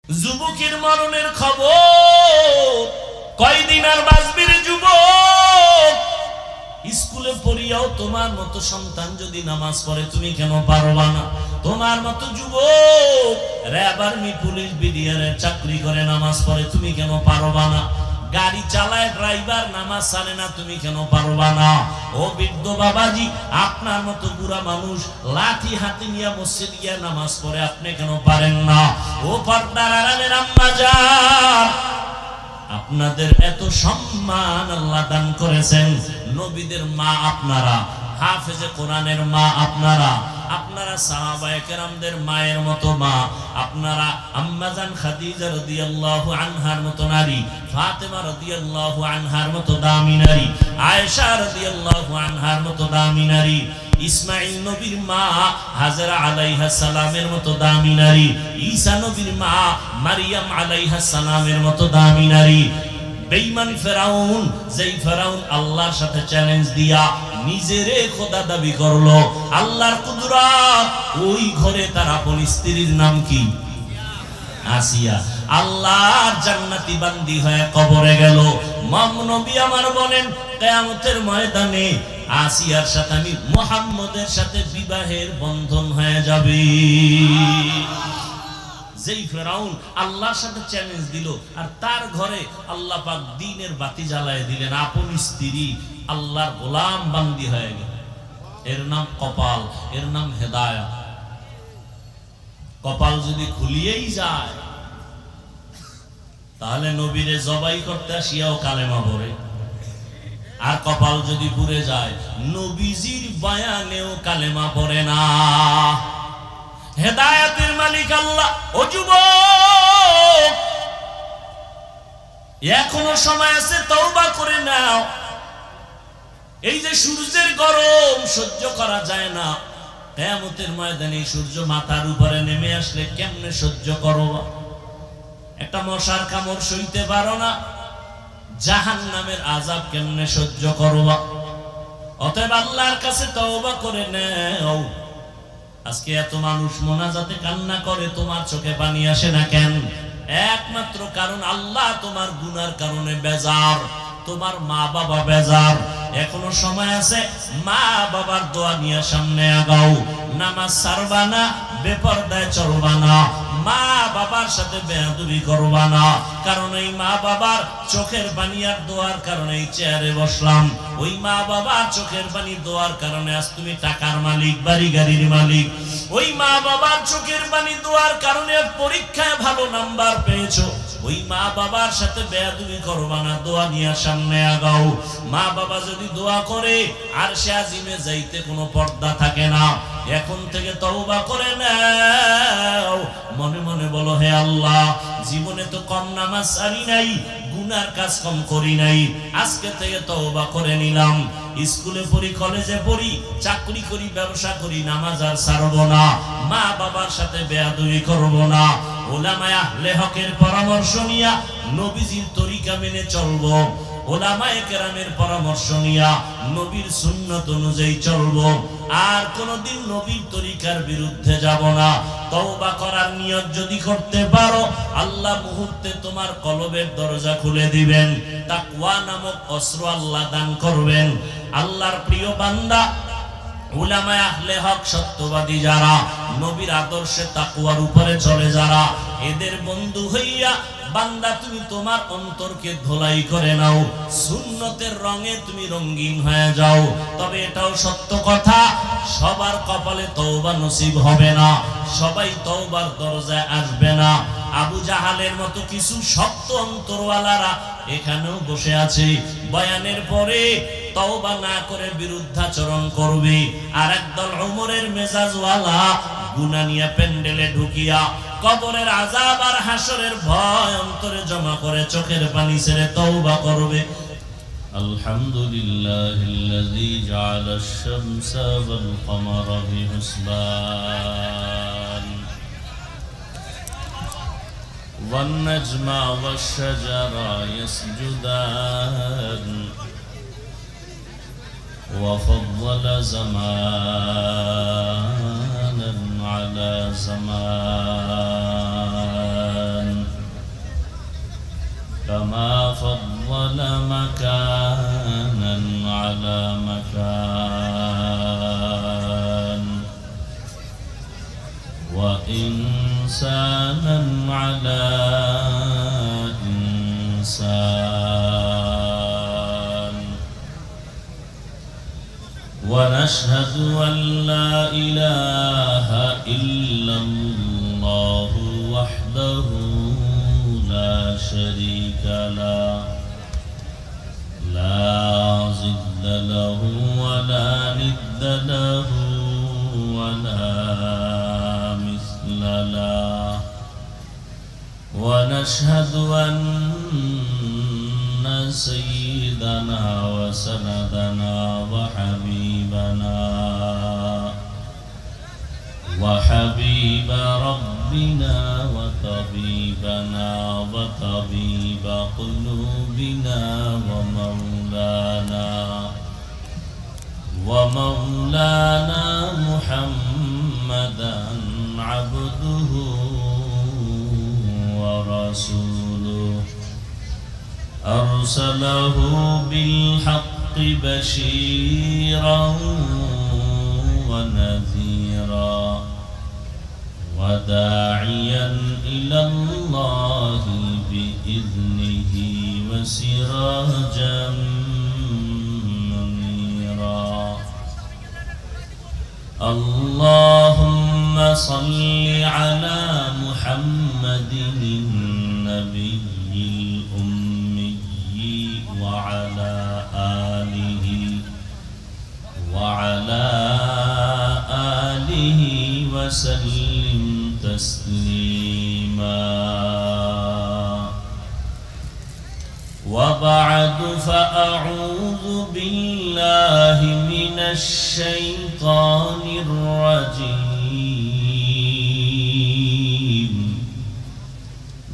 যুবকের মরণের খবর, কয়দিন আর বাঁচবি রে যুবক? স্কুলে পড়িয়াও তোমার মতো সন্তান যদি নামাজ পড়ে তুমি কেন পারবা না? তোমার মতো যুবক র্যাব, আর্মি, পুলিশ, বিডিআরের চাকরি করে নামাজ পড়ে তুমি কেন পারবা না? গাড়ি চালায় ড্রাইভার নামাজ ছাড়ে না তুমি কেন পারবা না? ও বৃদ্ধ বাবাজি, আপনার মতো বুড়া মানুষ লাঠি হাতে নিয়ে মসজিদ গিয়ে নামাজ পড়ে আপনি কেন পারেন না? ও পর্দার আড়ালের আম্মা যান, আপনাদের এত সম্মান আল্লাহ দান করেছেন। নবীদের মা আপনারা, হাফেজে কোরআনের মা আপনারা, আপনারা সাহাবায়ে কেরামদের মায়ের মতো মা, আপনারা আম্মাজান খাদিজা রাদিয়াল্লাহু আনহার মতো নারী, ফাতেমা রাদিয়াল্লাহু আনহার মতো দামি নারী, আয়েশা রাদিয়াল্লাহু আনহার মতো দামি নারী, ইসমাঈল নবীর মা হাজরা আলাইহা সালামের মতো দামি নারী, ঈসা নবীর মা মারিয়াম আলাইহা সালামের মতো দামি নারী। বেঈমান ফেরাউন, যেই ফেরাউন আল্লাহর সাথে চ্যালেঞ্জ দিয়া নিজেরে খোদা দাবি করলো, আল্লাহর কুদরত, ওই ঘরে তার আপন স্ত্রীর নাম কি? আসিয়া। আল্লাহর জান্নাতি বান্দি হয়ে কবরে গেল। নবী আমার বলেন কিয়ামতের ময়দানে আসিয়ার সাথে আমি মুহাম্মদের সাথে বিবাহের বন্ধন হয়ে যাবে। যেই ফেরাউন আল্লাহর সাথে চ্যালেঞ্জ দিল আর তার ঘরে আল্লাহ পাক দ্বীনের বাতি জ্বালায় দিলেন, আপন স্ত্রী আল্লাহর গোলাম বান্দি হয়ে গেল। এর নাম কপাল, এর নাম হেদায়েত। কপাল যদি খুলিয়েই যায় তাহলে নবীরে জবাই করতে আসিয়াও কালেমা পড়ে, আর কপাল যদি পুড়ে যায় নবীজির বয়ানেও কালেমা পড়ে না। হেদায়েতের মালিক আল্লাহ। ও যুবক, এখনো সময় আছে, তওবা করে নাও। এই যে সূর্যের গরম সহ্য করা যায় না, কিয়ামতের ময়দানে সূর্য মাথার উপরে নেমে আসলে কেমনে সহ্য করবা? একটা মশার কামড় সইতে পারো না, জাহান্নামের আযাব কেমনে সহ্য করবা? অতএব আল্লাহর কাছে তওবা করে নাও। আজকে এত মানুষ মোনাজাতে কান্না করে, তোমার চোখে পানি আসে না কেন? একমাত্র কারণ আল্লাহ তোমার গুনার কারণে বেজার, তোমার মা বাবা বেজার। এখনো সময় আছে, মা বাবার দোয়া নিয়ে সামনে আগাও। নামাজ ছাড়বা না, বেপরদায় চলবা না, মা বাবার সাথে বেয়াদবি করবা না। কারণ এই মা বাবার চোখের পানি আর দোয়ার কারণে এই চেয়ারে বসলাম। ওই মা বাবার চোখের পানি দোয়ার কারণে আজ তুমি টাকার মালিক, বাড়ি গাড়ির মালিক। ওই মা বাবার চোখের পানি দোয়ার কারণে পরীক্ষায় ভালো নাম্বার পেয়েছো। ওই মা বাবার সাথে বেয়াদবি করবা না, দোয়া নিয়ে সামনে আগাও। মা বাবা যদি দোয়া করে আর সে আজিমে যাইতে কোনো পর্দা থাকে না। এখন থেকে তওবা করে নাও, মনে মনে বলো, হে আল্লাহ, জীবনে তো কম নামাজ ছাড়ি নাই, গুনার কাজ কম করি নাই, আজকে থেকে তওবা করে নিলাম। স্কুলে পড়ি, কলেজে পড়ি, চাকরি করি, ব্যবসা করি, নামাজ আর ছাড়বো না, মা বাবার সাথে বেয়াদবি করবো না। উলামায়ে আহলে হকের পরামর্শ নিয়া নবীজির তরিকা মেনে চলবো। উলামায়ে কেরামের পরামর্শ নিয়া নবীর সুন্নাত অনুযায়ী চলবো। আর কোনদিন নবীর তরিকার বিরুদ্ধে যাব না। তওবা করার নিয়ত যদি করতে পারো, আল্লাহ মুহূর্তে তোমার কলবের দরজা খুলে দিবেন। তাকওয়া নামক অস্ত্র আল্লাহ দান করবেন। আল্লাহর প্রিয় বান্দা, উলামায়ে আহলে হক, সত্যবাদী যারা, নবীর আদর্শে তাকওয়ার উপরে চলে যারা, এদের বন্ধু হইয়া বান্দা তুমি তোমার অন্তরকে ধোলাই করে নাও, সুন্নতের রঙে তুমি রঙিন হয়ে যাও। তবে এটাও সত্য কথা, সবার কপালে তওবা নসিব হবে না, সবাই তওবার দরজায় আসবে না। আবু জাহালের মতো কিছু শক্ত অন্তরওয়ালারা এখানেও বসে আছে, বয়ানের পরে তওবা না করে বিরুদ্ধাচরণ করবে। আর একদল ওমরের মেজাজওয়ালা গুনাহ নিয়ে প্যান্ডেলে ঢুকিয়া কবরের আযাব আর হাসরের ভয় অন্তরে জমা করে চোখের পানি ছেড়ে তওবা করবে। আলহামদুলিল্লাহিল্লাযী জাআলাশ শামসা ওয়াল কমারা বিহুসবান ওয়ান নাজমা ওয়াশ শাজারা ইয়াসজুদান ওয়া ফাদ্দালা জামানান আলা জামান كما فضل مكانا على مكان وإنسانا على إنسان ونشهد أن لا إله إلا الله وحده لا شريك له لا ضد له ولا ند له ولا مثل له ونشهد أن سيدنا وسندنا وحبيب ربنا وطبيبنا وطبيب قلوبنا ومولانا محمدا عبده ورسوله أرسله بالحق بشيرا ونذيرا وداعيا إلى الله بإذنه وسراجا منيرا اللهم صل على محمد النبي الأمي وعلى آله وسلم تسليما وبعد فأعوذ بالله من الشيطان الرجيم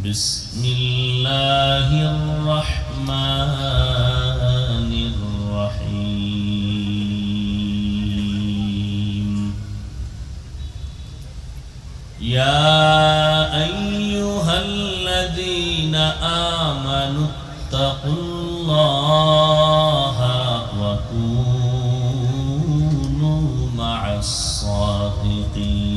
بسم الله الرحمن الرحيم يا أيها الذين آمنوا اتقوا الله وكونوا مع الصادقين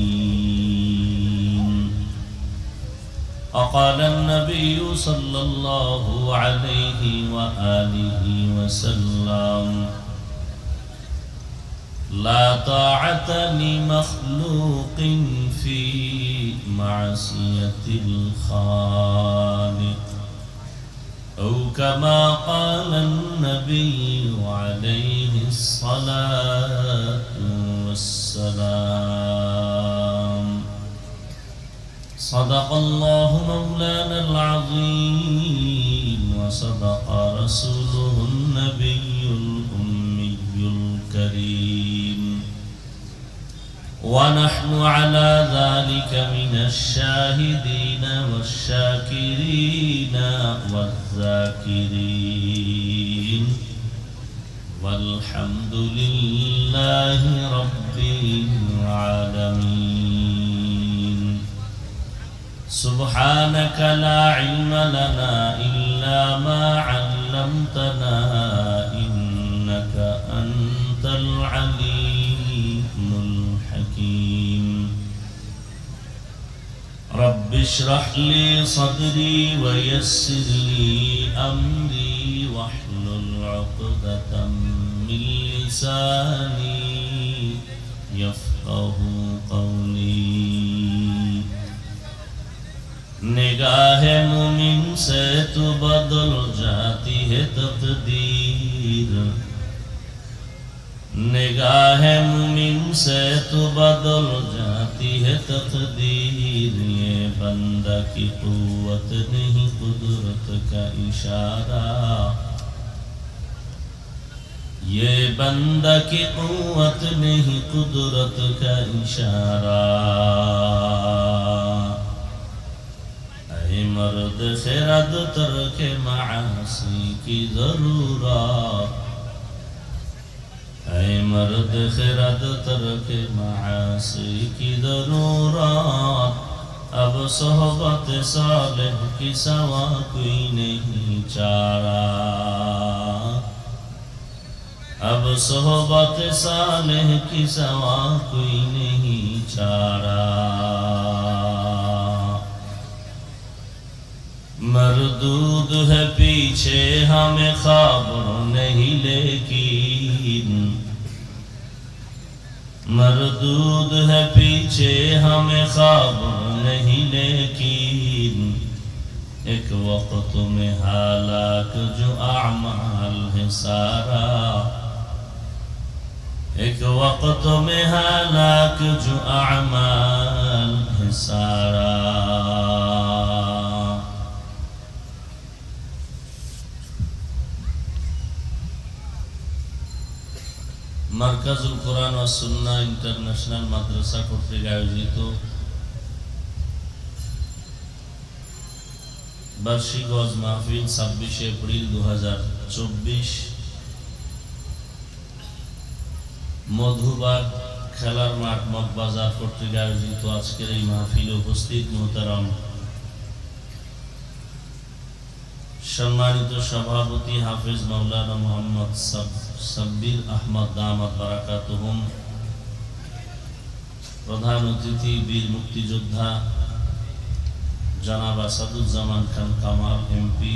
وقال النبي صلى الله عليه وآله وسلم لا طاعة لمخلوق في معصية الخالق أو كما قال النبي عليه الصلاة والسلام صدق الله مولانا العظيم وصدق رسوله النبي الأمي الكريم ونحن على ذلك من الشاهدين والشاكرين والذاكرين والحمد لله رب العالمين سبحانك لا علم لنا إلا ما علمتنا إنك أنت العليم الحكيم رب اشرح لي صدري ويسر لي أمري واحلل عقدة من لساني يفقه قولي निगाह मुमिन से तो बदल जाती है तकदीर निगाह मुमिन से तो बदल जाती है तकदीर ये बंदा की कुव्वत नहीं कुदरत का इशारा ये बंदा की कुव्वत नहीं कुदरत का इशारा मर्द खिरद तरके मासी की जरूरत ऐ मर्द खिरद तरके मासी की जरूरत अब सोहबत सालिह की सवा कोई नहीं चारा, अब सोहबत सालिह की सवा कोई नहीं चारा। मरदूद है पीछे हमें खबर नहीं लेकिन, मरदूद है पीछे हमें खबर नहीं लेकिन, एक वक्त में हालाक जो आमाल है सारा, एक वक्त में हालाक जो आमाल है सारा। মার্কাজুল কোরআন ও সুন্নাহ ইন্টারন্যাশনাল মাদ্রাসা কর্তৃক আয়োজিত বার্ষিক ওয়াজ মাহফিল 26 এপ্রিল 2024 মধুবাগ খেলার মাঠ মগবাজার কর্তৃক আয়োজিত আজকের এই মাহফিলে উপস্থিত মুহতারাম সম্মানিত সভাপতি হাফেজ মাওলানা মোহাম্মদ সাব্বির আহমদ দামাত বারাকাতুহুম, প্রধান অতিথি বীর মুক্তিযোদ্ধা জনাব আসাদুজ্জামান খান কামাল এমপি,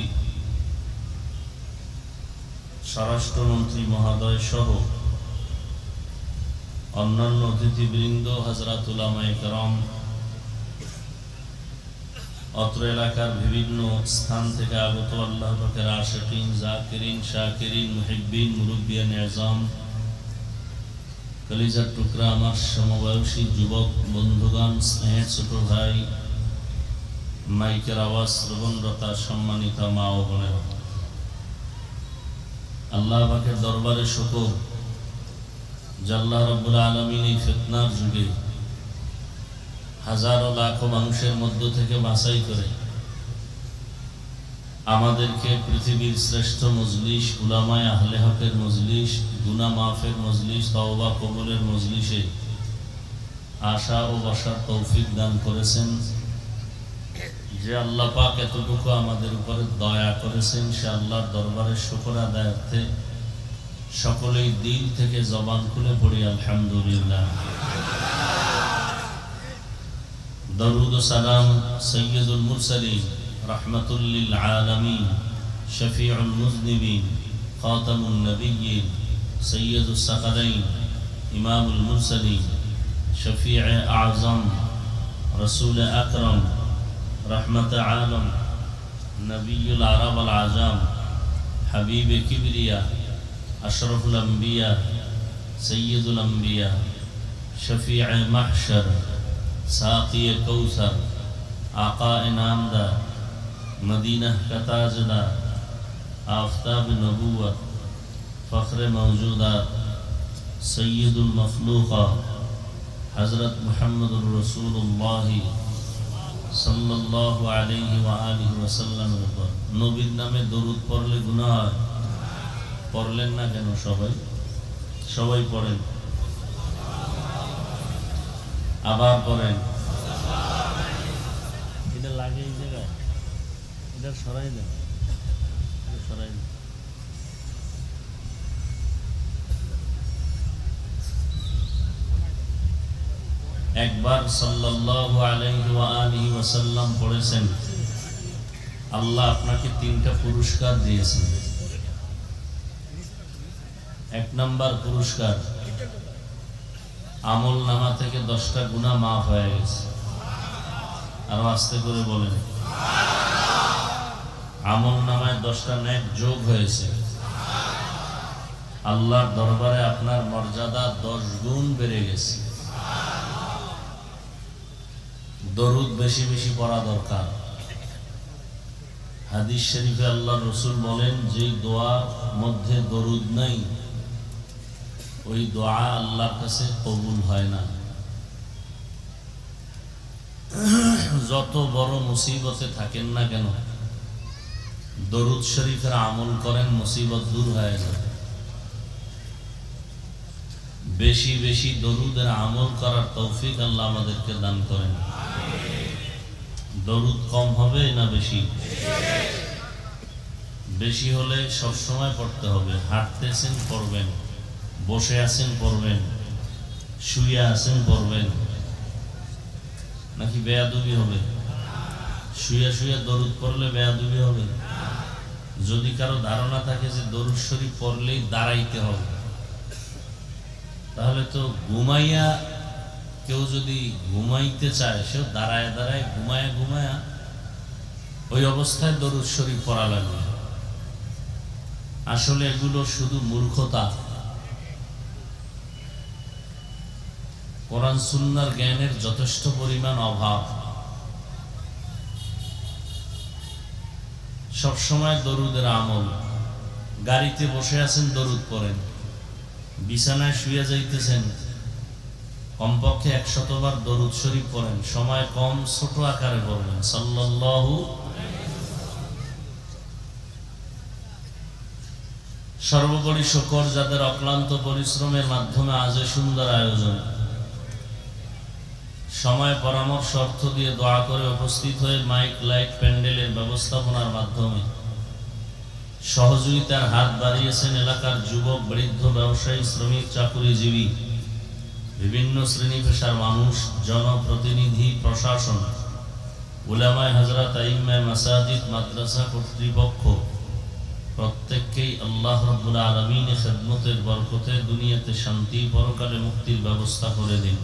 স্বরাষ্ট্রমন্ত্রী মহোদয় সহ অন্যান্য অতিথিবৃন্দ, হযরত উলামায়ে কেরাম, অত্র এলাকার বিভিন্ন স্থান থেকে আগত আল্লাহ পাকের আশিকিন, জাকিরিন, শাকিরিন, মুহিব্বিন, মুরব্বিয়ান আযম, কলিজার টুকরা আমার সমবয়সী যুবক বন্ধুগণ, স্নেহের ছোট ভাই, মাইকের আওয়াজ শ্রবণরতা সম্মানিত মা ও বোনেরা, আল্লাহ পাকের দরবারে শুকর যে আল্লাহ রাব্বুল আলামিন এই ফিতনার যুগে হাজারো লাখো মানুষের মধ্য থেকে বাছাই করে আমাদেরকে পৃথিবীর শ্রেষ্ঠ মজলিস, উলামায়ে আহলে হকের মজলিস, গুনাহ মাফের মজলিস, তওবা কবুলের মজলিসে আশা ও বসার তৌফিক দান করেছেন। যে আল্লাহ পাক এতটুকু আমাদের উপরে দয়া করেছেন, সে আল্লাহর দরবারে শুকর আদায়ার্থে সকলেই দিল থেকে জবান খুলে পড়ি আলহামদুলিল্লাহ। দরুদ ও সালাম সৈয়দুল মুরসালিন, রাহমাতুল লিল আলামিন, শফিউল মুজনিবিন, খাতামুন নবিয়্যিন, সৈয়দুস সাকালাইন, ইমামুল মুরসালিন, শফিউ আযম, রাসূল আকরাম, রহমত আলম, নবিয়ুল আরব আল আজম, হাবিব কিবরিয়া, আশরাফুল আম্বিয়া, সৈয়দুল আম্বিয়া, শফিউ মাহশর, साक़ी कौसर, आका इनामदार, मदीना का ताजदार, आफ़ताब नबूवत, फ़ख्र मौजूदात, सय्यदुल मखलूक़ा, हज़रत मुहम्मदुर रसूलुल्लाह सल्लल्लाहु अलैहि व आलिहि वसल्लम पर नबीर नामे दरूद पढ़ले गुनाह হয়, পড়লেন না কেন? সবাই পড়েন, আবার পড়েন। এটা লাগে এই জায়গায়, এটা সরাই দেন, সরাই দেন। একবার সাল্লাল্লাহু আলাইহি ওয়া আলিহি ওয়াসাল্লাম পড়েছেন, আল্লাহ আপনাকে 3টা পুরস্কার দিয়েছেন। এক নাম্বার পুরস্কার, আমল নামা থেকে 10টা গুনাহ মাফ হয়ে গেছে। আরো আস্তে করে বলেন, আমল নামায় 10টা নেক যোগ হয়েছে। আল্লাহর দরবারে আপনার মর্যাদা 10 গুণ বেড়ে গেছে। দরুদ বেশি বেশি পড়া দরকার। হাদিস শরীফে আল্লাহর রাসূল বলেন, যে দোয়ার মধ্যে দরুদ নাই ওই দোয়া আল্লাহর কাছে কবুল হয় না। যত বড় মুসিবতে থাকেন না কেন, দরুদ শরীফের আমল করেন, মুসিবত দূর হয়ে যাবে। বেশি বেশি দরুদের আমল করার তৌফিক আল্লাহ আমাদেরকে দান করেন। দরুদ কম হবে না বেশি? বেশি হলে সব সময় পড়তে হবে। হাঁটতেছেন পড়বেন, বসে আছেন পড়বেন, শুয়ে আছেন পড়বেন, নাকি বেয়াদবি হবে? শুয়ে শুয়ে দরুদ পড়লে বেয়াদবি হবে? যদি কারো ধারণা থাকে যে দরুদ শরীফ পড়লেই দাঁড়াইতে হবে, তাহলে তো ঘুমাইয়া কেউ যদি ঘুমাইতে চায় সেও দাঁড়ায় দাঁড়ায় ঘুমায়া ঘুমায়া ওই অবস্থায় দরুদ শরীফ পড়া লাগবে। আসলে এগুলো শুধু মূর্খতা। কোরআন সুন্নাহর জ্ঞানের যথেষ্ট পরিমাণ অভাব। সবসময় দরুদের আমল। গাড়িতে বসে আছেন দরুদ পড়েন, বিছানায় শুয়ে যাইতেছেন কমপক্ষে 100 বার দরুদ শরীফ পড়েন। সময় কম, ছোট আকারে পড়বেন সাল্লাল্লাহু। সর্বোপরি শুকর যাদের অক্লান্ত পরিশ্রমের মাধ্যমে আজ সুন্দর আয়োজন, সময় পরামর্শ অর্থ দিয়ে দোয়া করে উপস্থিত হয়ে মাইক লাইট প্যান্ডেলের ব্যবস্থাপনার মাধ্যমে সহযোগিতার হাত বাড়িয়েছেন এলাকার যুবক, বৃদ্ধ, ব্যবসায়ী, শ্রমিক, চাকুরিজীবী, বিভিন্ন শ্রেণী পেশার মানুষ, জনপ্রতিনিধি, প্রশাসন, উলামায়ে হযরত, আইম্মায়ে মাসাজিদ, মাদ্রাসা কর্তৃপক্ষ প্রত্যেককেই আল্লাহ রাব্বুল আলামিনের খেদমতের বরকতে দুনিয়াতে শান্তি, পরকালে মুক্তির ব্যবস্থা করে দিন।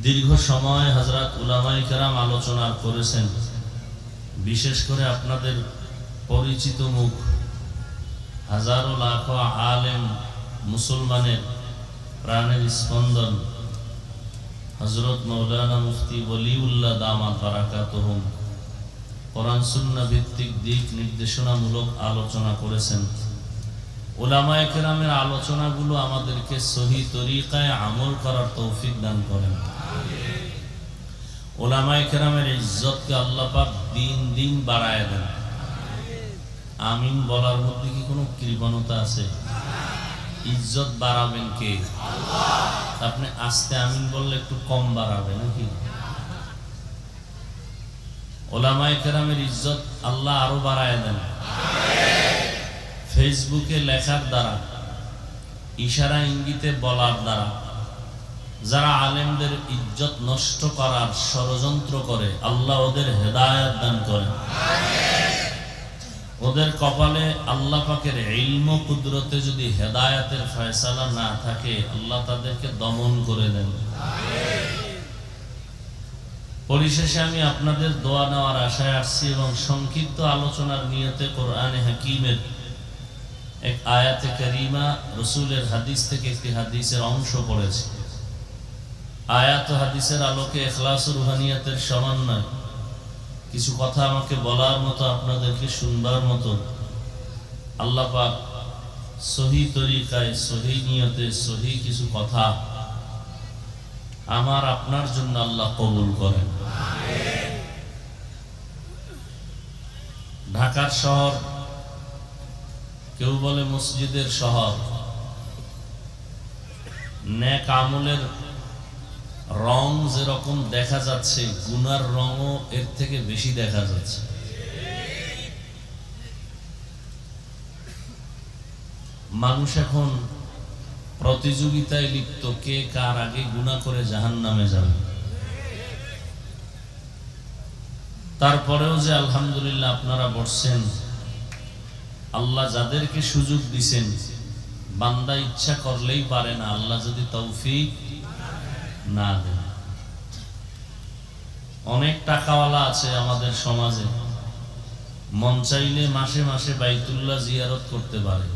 দীর্ঘ সময় হযরত উলামায়ে কেরাম আলোচনা করেছেন। বিশেষ করে আপনাদের পরিচিত মুখ, হাজারো লাখো আলেম, মুসলমানের প্রাণের স্পন্দন হযরত মাওলানা মুফতি ওলিউল্লাহ দামাত বারাকাতুহুম কোরআন সুন্নাহ ভিত্তিক দিক নির্দেশনামূলক আলোচনা করেছেন। উলামায়ে কেরামের আলোচনাগুলো আমাদেরকে সহি তরিকায় আমল করার তৌফিক দান করেন। উলামায়ে কেরামের ইজ্জতকে আল্লাহ পাক দিন দিন বাড়ায় দেন। আমিন বলার মধ্যে কি কোনো কৃপণতা আছে? ইজ্জত বাড়াবেন কে? আল্লাহ। আপনি আস্তে আমিন বললে একটু কম বাড়াবে নাকি? উলামায়ে কেরামের ইজ্জত আল্লাহ আরো বাড়ায় দেন। ফেসবুকে লেখার দ্বারা, ইশারা ইঙ্গিতে বলার দ্বারা যারা আলেমদের ইজ্জত নষ্ট করার ষড়যন্ত্র করে, আল্লাহ ওদের হেদায়েত দান করেন। ওদের কপালে আল্লাহ পাকের ইলম ও কুদরতে যদি হেদায়েতের ফয়সালা না থাকে, আল্লাহ তাদেরকে দমন করে দেন। পরিশেষে আমি আপনাদের দোয়া নেওয়ার আশায় আসছি এবং সংক্ষিপ্ত আলোচনার নিয়তে কোরআনে হাকিমের এক আয়াতে কারিমা, রসুলের হাদিস থেকে একটি হাদিসের অংশ পড়েছি। আয়াত ও হাদিসের আলোকে ইখলাস ও রুহানিয়াতের সমন্বয় কিছু কথা আমাকে বলার মতো, আপনাদেরকে শুনবার মতো আল্লাহ পাক সহি তরিকায়, সহি নিয়তে, সহি কিছু কথা আমার আপনার জন্য আল্লাহ কবুল করেন। ঢাকার শহর, কেউ বলে মসজিদের শহর, নেক আমলের রং যেরকম দেখা যাচ্ছে, গুনার রঙও এর থেকে বেশি দেখা যাচ্ছে। মানুষ এখন প্রতিযোগিতায় লিপ্ত, কে কার আগে গুনাহ করে জাহান্নামে যাবে। তারপরেও যে আলহামদুলিল্লাহ আপনারা বসছেন, আল্লাহ যাদেরকে সুযোগ দিছেন, বান্দা ইচ্ছা করলেই পারে না, আল্লাহ যদি তৌফিক না দেন। অনেক টাকাওয়ালা আছে আমাদের সমাজে, মন চাইলে মাসে মাসে বাইতুল্লাহ জিয়ারত করতে পারে,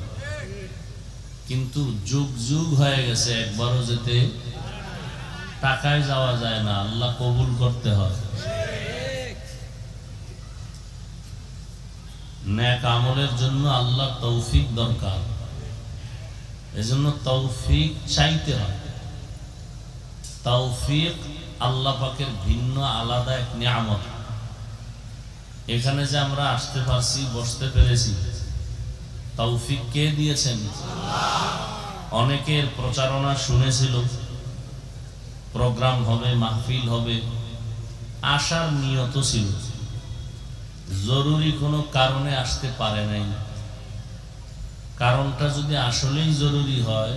কিন্তু যুগ যুগ হয়ে গেছে একবারও যেতে, টাকায় যাওয়া যায় না, আল্লাহ কবুল করতে হয়। নেক আমলের জন্য আল্লাহ তৌফিক দরকার, এজন্য তৌফিক চাইতে হয়। তৌফিক আল্লাহ পাকের ভিন্ন আলাদা এক নিয়ামত। এখানে যে আমরা আসতে পারছি, বসতে পেরেছি, তৌফিক কে দিয়েছেন? অনেকের প্রচারণা শুনেছিল, প্রোগ্রাম হবে, মাহফিল হবে, আসার নিয়ত ছিল, জরুরি কোনো কারণে আসতে পারে নাই। কারণটা যদি আসলেই জরুরি হয়,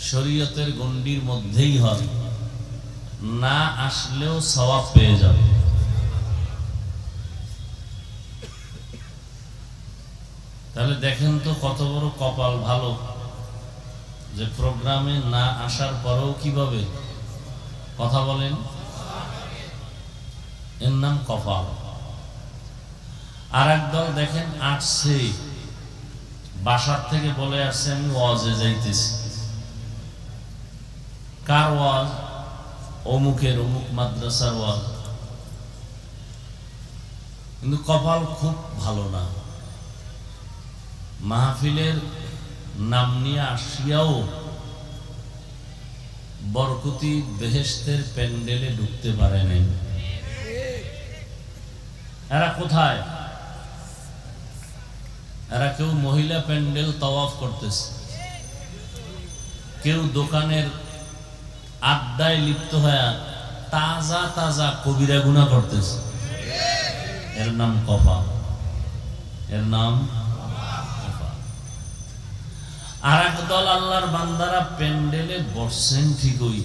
শরীয়তের গণ্ডির মধ্যেই হয়, না আসলেও সওয়াব পেয়ে যাবে। তাহলে দেখেন তো কত বড় কপাল ভালো যে প্রোগ্রামে না আসার পরেও কিভাবে কথা বলেন, এর নাম কপাল। আর একদল দেখেন আসছে, বাসার থেকে বলে আসছে আমি ওয়াজে যাইতেছি। কার ওয়াজ? অমুকের, অমুক মাদ্রাসার ওয়াজ। কিন্তু কপাল খুব ভালো না, মাহফিলের নাম নিয়ে আসিয়াও বরকতি বেহেশতের প্যান্ডেলে ঢুকতে পারে নাই। এরা কোথায়? এরা কেউ মহিলা প্যান্ডেল তাওয়াফ করতেছে, কেউ দোকানের আড্ডায় লিপ্ত হয়ে তাজা তাজা কবিরা গুনাহ করতেছে। এর নাম কপাল, এর নাম কপাল। আর একদল আল্লাহর বান্দারা প্যান্ডেলে বসছেন ঠিকই,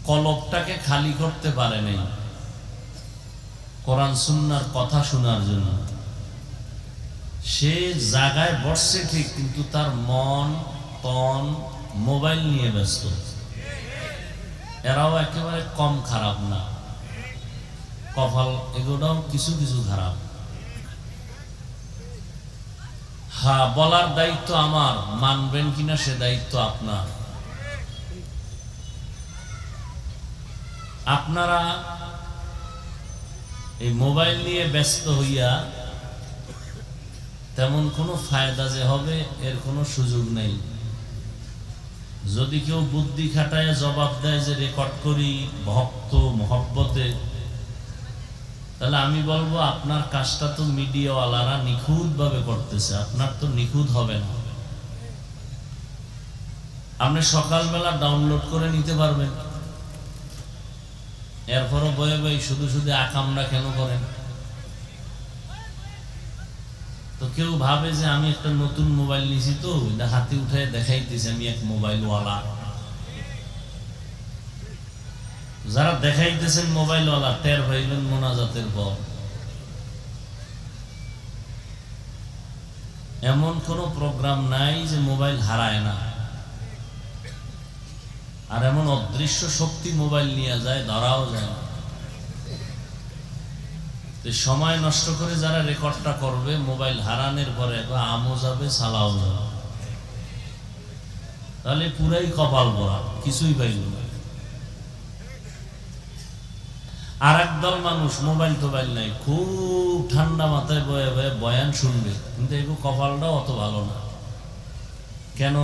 কলবটাকে খালি করতে পারে নাই কোরআন সুন্নাহর কথা শোনার জন্য। সে জায়গায় বসছে ঠিক, কিন্তু তার মন তন মোবাইল নিয়ে ব্যস্ত। এরাও একেবারে কম খারাপ না, কপাল এগুলোও কিছু কিছু খারাপ। হ্যাঁ, বলার দায়িত্ব আমার, মানবেন কিনা সে দায়িত্ব আপনার। আপনারা এই মোবাইল নিয়ে ব্যস্ত হইয়া তেমন কোনো ফায়দা যে হবে এর কোনো সুযোগ নেই। যদি কেউ বুদ্ধি খাটায় জবাব দেয় যে রেকর্ড করি ভক্ত মহব্বতে, তাহলে আমি বলবো আপনার কাজটা তো মিডিয়াওয়ালারা নিখুঁত ভাবে করতেছে, আপনার তো নিখুঁত হবে না। আপনি সকালবেলা ডাউনলোড করে নিতে পারবেন, এরপরও বয়ে বয়ে শুধু শুধু আকামরা কেন করেন? তো কেউ ভাবে যে আমি একটা নতুন মোবাইল নিয়েছি, তো এটা হাতে উঠে দেখাইতেছি আমি এক মোবাইলওয়ালা। যারা দেখাইতেছেন মোবাইলওয়ালা, টের হইলেন মোনাজাতের পর। এমন কোন প্রোগ্রাম নাই যে মোবাইল হারায় না। আর এমন অদৃশ্য শক্তি মোবাইল নিয়ে যায়, ধরাও যায় না। সময় নষ্ট করে যারা রেকর্ডটা করবে, মোবাইল হারানোর পরে আমও যাবে, সালাও যাবে, তাহলে পুরাই কপাল ভরা, কিছুই পাইল না। আর একদল মানুষ মোবাইল টোবাইল নাই, খুব ঠান্ডা মাথায় বয়ে বয়ে বয়ান শুনবে, কিন্তু এই কপালটাও অত ভালো না। কেন?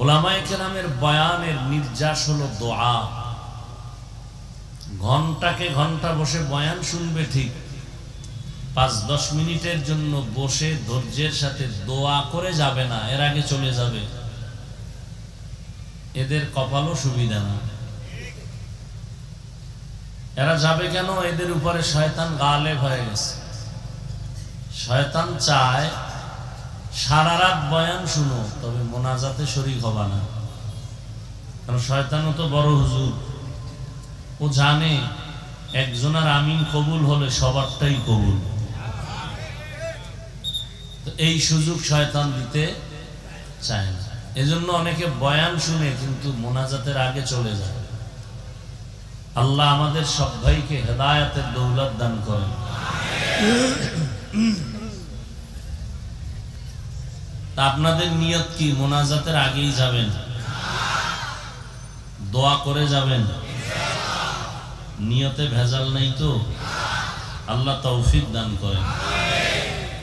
ওলামায়ে কেরামের বয়ানের নির্যাস হলো দোয়া। ঘন্টাকে ঘন্টা বসে বয়ান শুনবে ঠিক, 5-10 মিনিটের জন্য বসে ধৈর্যের সাথে দোয়া করে যাবে না, এর আগে চলে যাবে। এদের কপালও সুবিধা না। এরা যাবে কেন? এদের উপরে শয়তান গালেব হয়ে গেছে। শয়তান চায় সারা রাত বয়ান শুনো, তবে মোনাজাতে শরীক হবা না। কারণ শয়তানও তো বড় হুজুর, ও জানে একজনের আমিন কবুল হলে সবারটাই কবুল। তো এই সুযোগ শয়তান দিতে চায় না, এজন্য অনেকে বয়ান শুনে কিন্তু মোনাজাতের আগে চলে যায়। আল্লাহ আমাদের সব ভাইকে হেদায়েতের দৌলত দান করেন। তা আপনাদের নিয়ত কি? মোনাজাতের আগেই যাবেন, দোয়া করে যাবেন, নিয়তে ভেজাল নাই তো? আল্লাহ তৌফিক দান করেন।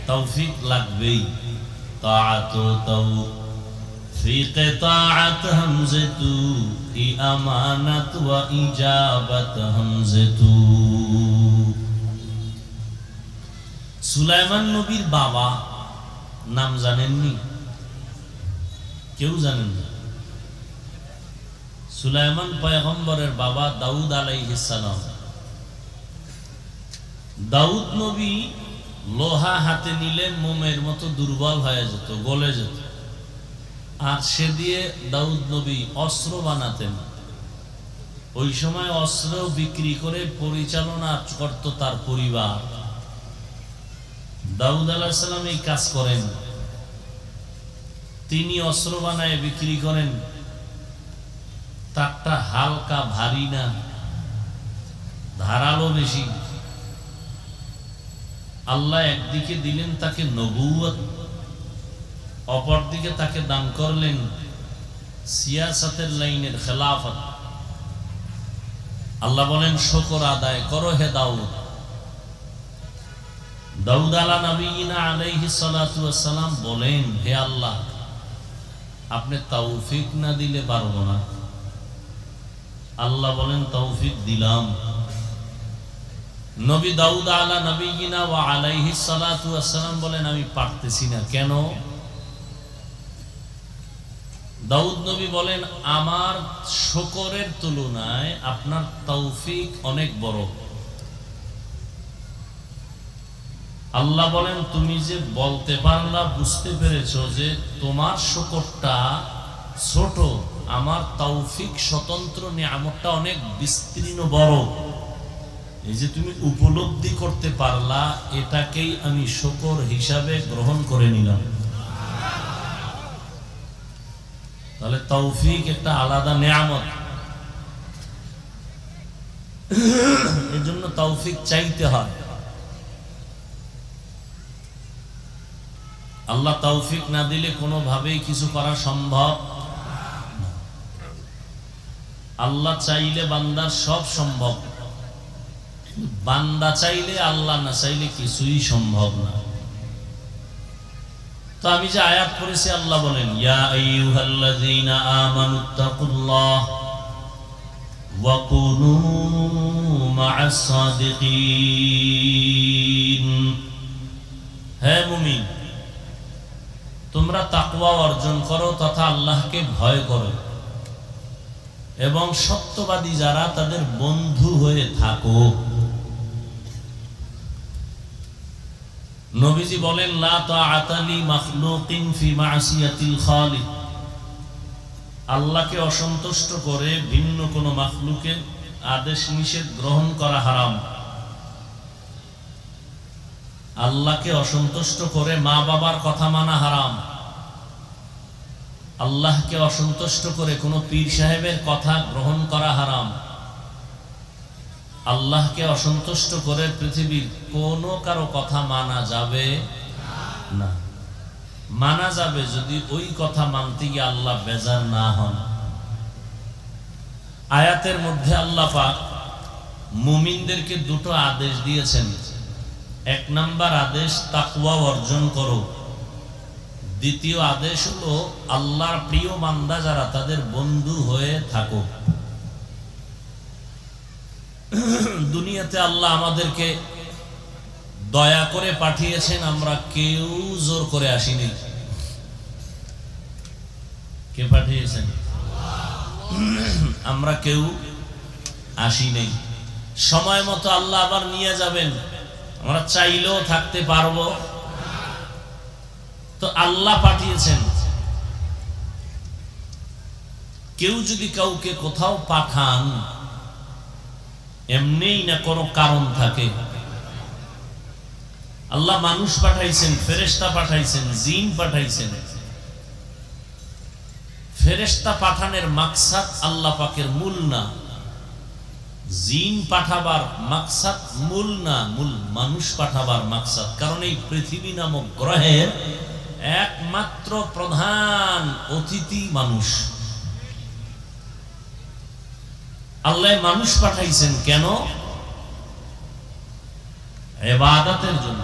তৌফিক লাগবেই। তাআত তৌফিক তাআত হামজাতু ই আমানাত ওয়া ইজাবাত হামজাতু। সুলাইমান নবীর বাবা নাম জানেননি? কেউ জানেন না? সুলাইমান পয়গম্বরের বাবা দাউদ আলাইহিস সালাম। দাউদ নবী লোহা হাতে নিলে মোমের মতো দুর্বল হয়ে যেত, গলে যেত, আর সে দিয়ে দাউদ নবী অস্ত্র বানাতেন। ওই সময় অস্ত্র বিক্রি করে পরিচালনা করত তার পরিবার। দাউদ আলাইহিস সালাম এই কাজ করেন, তিনি অস্ত্র বানায় বিক্রি করেন। তারটা হালকা, ভারী না, ধারালো বেশি। আল্লাহ একদিকে দিলেন তাকে নবুয়ত, অপরদিকে তাকে দান করলেন সিয়াসতের লাইনের খেলাফত। আল্লাহ বলেন শুকর আদায় করো হে দাউদ। দাউদ আলা নবীনা আলাইহিস সালাতু ওয়াস সালাম বলেন, হে আল্লাহ, আপনি তৌফিক না দিলে পারবো না। আল্লাহ বলেন তৌফিক দিলাম। নবী দাউদ আলা নবীনা ওয়া আলাইহিস সালাতু ওয়াস সালাম বলেন, আমি পারতেছি না। কেন? দাউদ নবী বলেন, আমার শুকরের তুলনায় আপনার তৌফিক অনেক বড়। আল্লাহ বলেন, তুমি যে বলতে পারলা, বুঝতে পেরেছো যে তোমার শুকরটা ছোট, আমার তৌফিক স্বতন্ত্র নিয়ামতটা অনেক বিস্তীর্ণ বড়। এই যে তুমি উপলব্ধি করতে পারলা, এটাকেই আমি শুকর হিসাবে গ্রহণ করে নিলাম। তাহলে তৌফিক একটা আলাদা নিয়ামত। এর জন্য তৌফিক চাইতে হয়। আল্লাহ তৌফিক না দিলে কোনোভাবেই কিছু করা সম্ভব। আল্লাহ চাইলে বান্দার সব সম্ভব, বান্দা চাইলে, আল্লাহ না চাইলে কিছুই সম্ভব না। তো আমি যে আয়াত পড়েছি, আল্লাহ বলেন, ইয়া আইয়ুহাল্লাযীনা আমানুত্তাকুল্লাহ ওয়া কুনু মা'আস সাদিকিন। হে মুমিন, তোমরা তাকওয়া অর্জন করো তথা আল্লাহকে ভয় করো এবং সত্যবাদী যারা তাদের বন্ধু হয়ে থাকো। নবীজি বলেন, লা তাআতা লি মাখলুকিন ফি মা'সিয়াতিল খালিক। আল্লাহকে অসন্তুষ্ট করে ভিন্ন কোন মাখলুকের আদেশ নিষেধ গ্রহণ করা হারাম। আল্লাহকে অসন্তুষ্ট করে মা বাবার কথা মানা হারাম। আল্লাহকে অসন্তুষ্ট করে কোনো পীর সাহেবের কথা গ্রহণ করা হারাম। আল্লাহকে অসন্তুষ্ট করে পৃথিবীর কোনো কারো কথা মানা যাবে না। মানা যাবে যদি ওই কথা মানতে গিয়ে আল্লাহ বেজার না হন। আয়াতের মধ্যে আল্লাহ পাক মুমিনদেরকে দুটো আদেশ দিয়েছেন। এক নাম্বার আদেশ তাকওয়া অর্জন করো। দ্বিতীয় আদেশ হলো আল্লাহর প্রিয় বান্দা যারা তাদের বন্ধু হয়ে থাকো। দুনিয়াতে আল্লাহ আমাদেরকে দয়া করে পাঠিয়েছেন, আমরা কেউ জোর করে আসিনি। কে পাঠিয়েছেন? আমরা কেউ আসি নাই। সময় মতো আল্লাহ আবার নিয়ে যাবেন, আমরা চাইলেও থাকতে পারবো। তো আল্লাহ পাঠিয়েছেন। কেউ যদি কাউকে কোথাও পাঠান, এমনিই না কোনো কারণ থাকে। আল্লাহ মানুষ পাঠাইছেন, ফেরেশতা পাঠাইছেন, জিন পাঠাইছেন। ফেরেশতা পাঠানোর মাকসাদ আল্লাহ পাকের মূল না, জিন পাঠাবার মাকসাদ মূল না, মূল মানুষ পাঠাবার মাকসাদ। কারণ এই পৃথিবী নামক গ্রহের একমাত্র প্রধান অতিথি মানুষ। আল্লাহ মানুষ পাঠাইছেন কেন? ইবাদতের জন্য।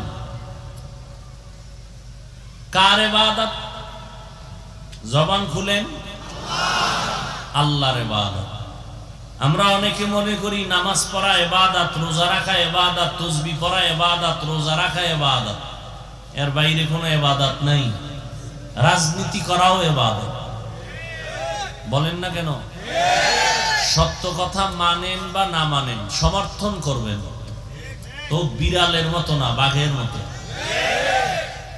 কার ইবাদত? জবান খুলেন, আল্লাহর ইবাদত। আমরা অনেকে মনে করি নামাজ পড়া ইবাদত, রোজা রাখা ইবাদত, তাসবিহ পড়া ইবাদত, রোজা রাখা ইবাদত। এর বাইরে কোনো ইবাদত নাই। রাজনীতি করাও ইবাদত। বলেন না কেন? সত্য কথা মানেন বা না মানেন, সমর্থন করবেন, তো বিড়ালের মতো না, বাঘের মতো।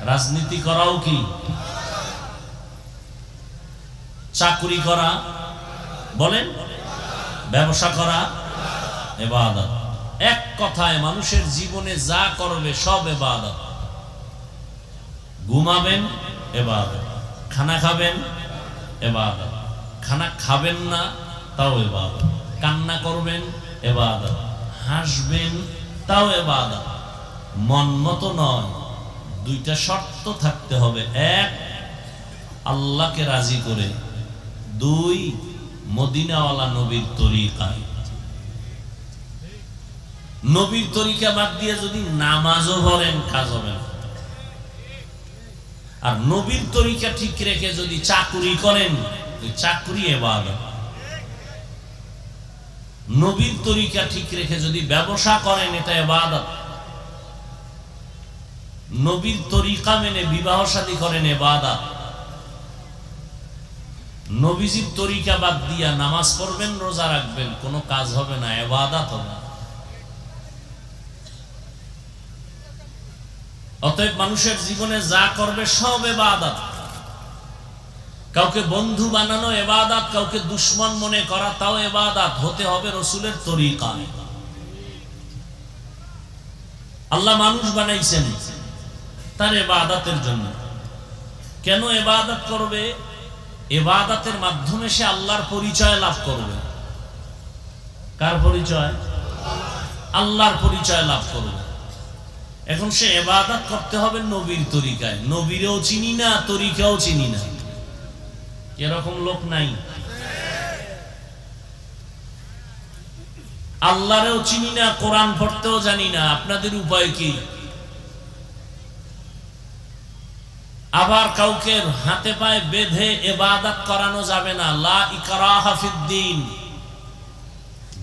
রাজনীতি করাও কি? চাকরি করা বলেন, ব্যবসা করা ইবাদত। এক কথায় মানুষের জীবনে যা করবে সব ইবাদত। ঘুমাবেন ইবাদত, খানা খাবেন ইবাদত, খানা খাবেন না তাও ইবাদত, কান্না করবেন ইবাদত, হাসবেন তাও ইবাদত। মন মতো নয়, দুইটা শর্ত থাকতে হবে। এক, আল্লাহকে রাজি করে। দুই, মদিনাওয়ালা নবীর তরিকায়। নবীর তরিকা বাদ দিয়ে যদি নামাজও পড়েন কাজ হবে না। আর নবীর তরিকা ঠিক রেখে যদি চাকরি করেন, ওই চাকরি ইবাদত। নবীর তরিকা ঠিক রেখে যদি ব্যবসা করেন, এটা ইবাদত। নবীর তরিকা মেনে বিবাহ শাদী করেন, ইবাদত। নবীজির তরিকা বাদ দিয়া নামাজ পড়বেন, রোজা রাখবেন, কোনো কাজ হবে না, ইবাদত হবে। অতএব মানুষের জীবনে যা করবে সব ইবাদত। কাউকে বন্ধু বানানো ইবাদত, কাউকে দুশমন মনে করা তাও ইবাদত। হতে হবে রাসূলের তরিকায়। আল্লাহ মানুষ বানাইছেন তার ইবাদতের জন্য। কেন ইবাদত করবে? ইবাদতের মাধ্যমে সে আল্লাহর পরিচয় লাভ করবে। কার পরিচয়? আল্লাহর পরিচয় লাভ করবে। এখন সে ইবাদত করতে হবে নবীর তরিকায়। নবীরও চিনি না, তরিকাও চিনি না, এরকম লোক নাই। আল্লাহরেও চিনি না, কোরআন পড়তেও জানি না, আপনাদের উপায় কি? আবার কাউকে হাতে পায়ে বেঁধে ইবাদত করানো যাবে না। লা ইকরাহা ফিদ্দীন,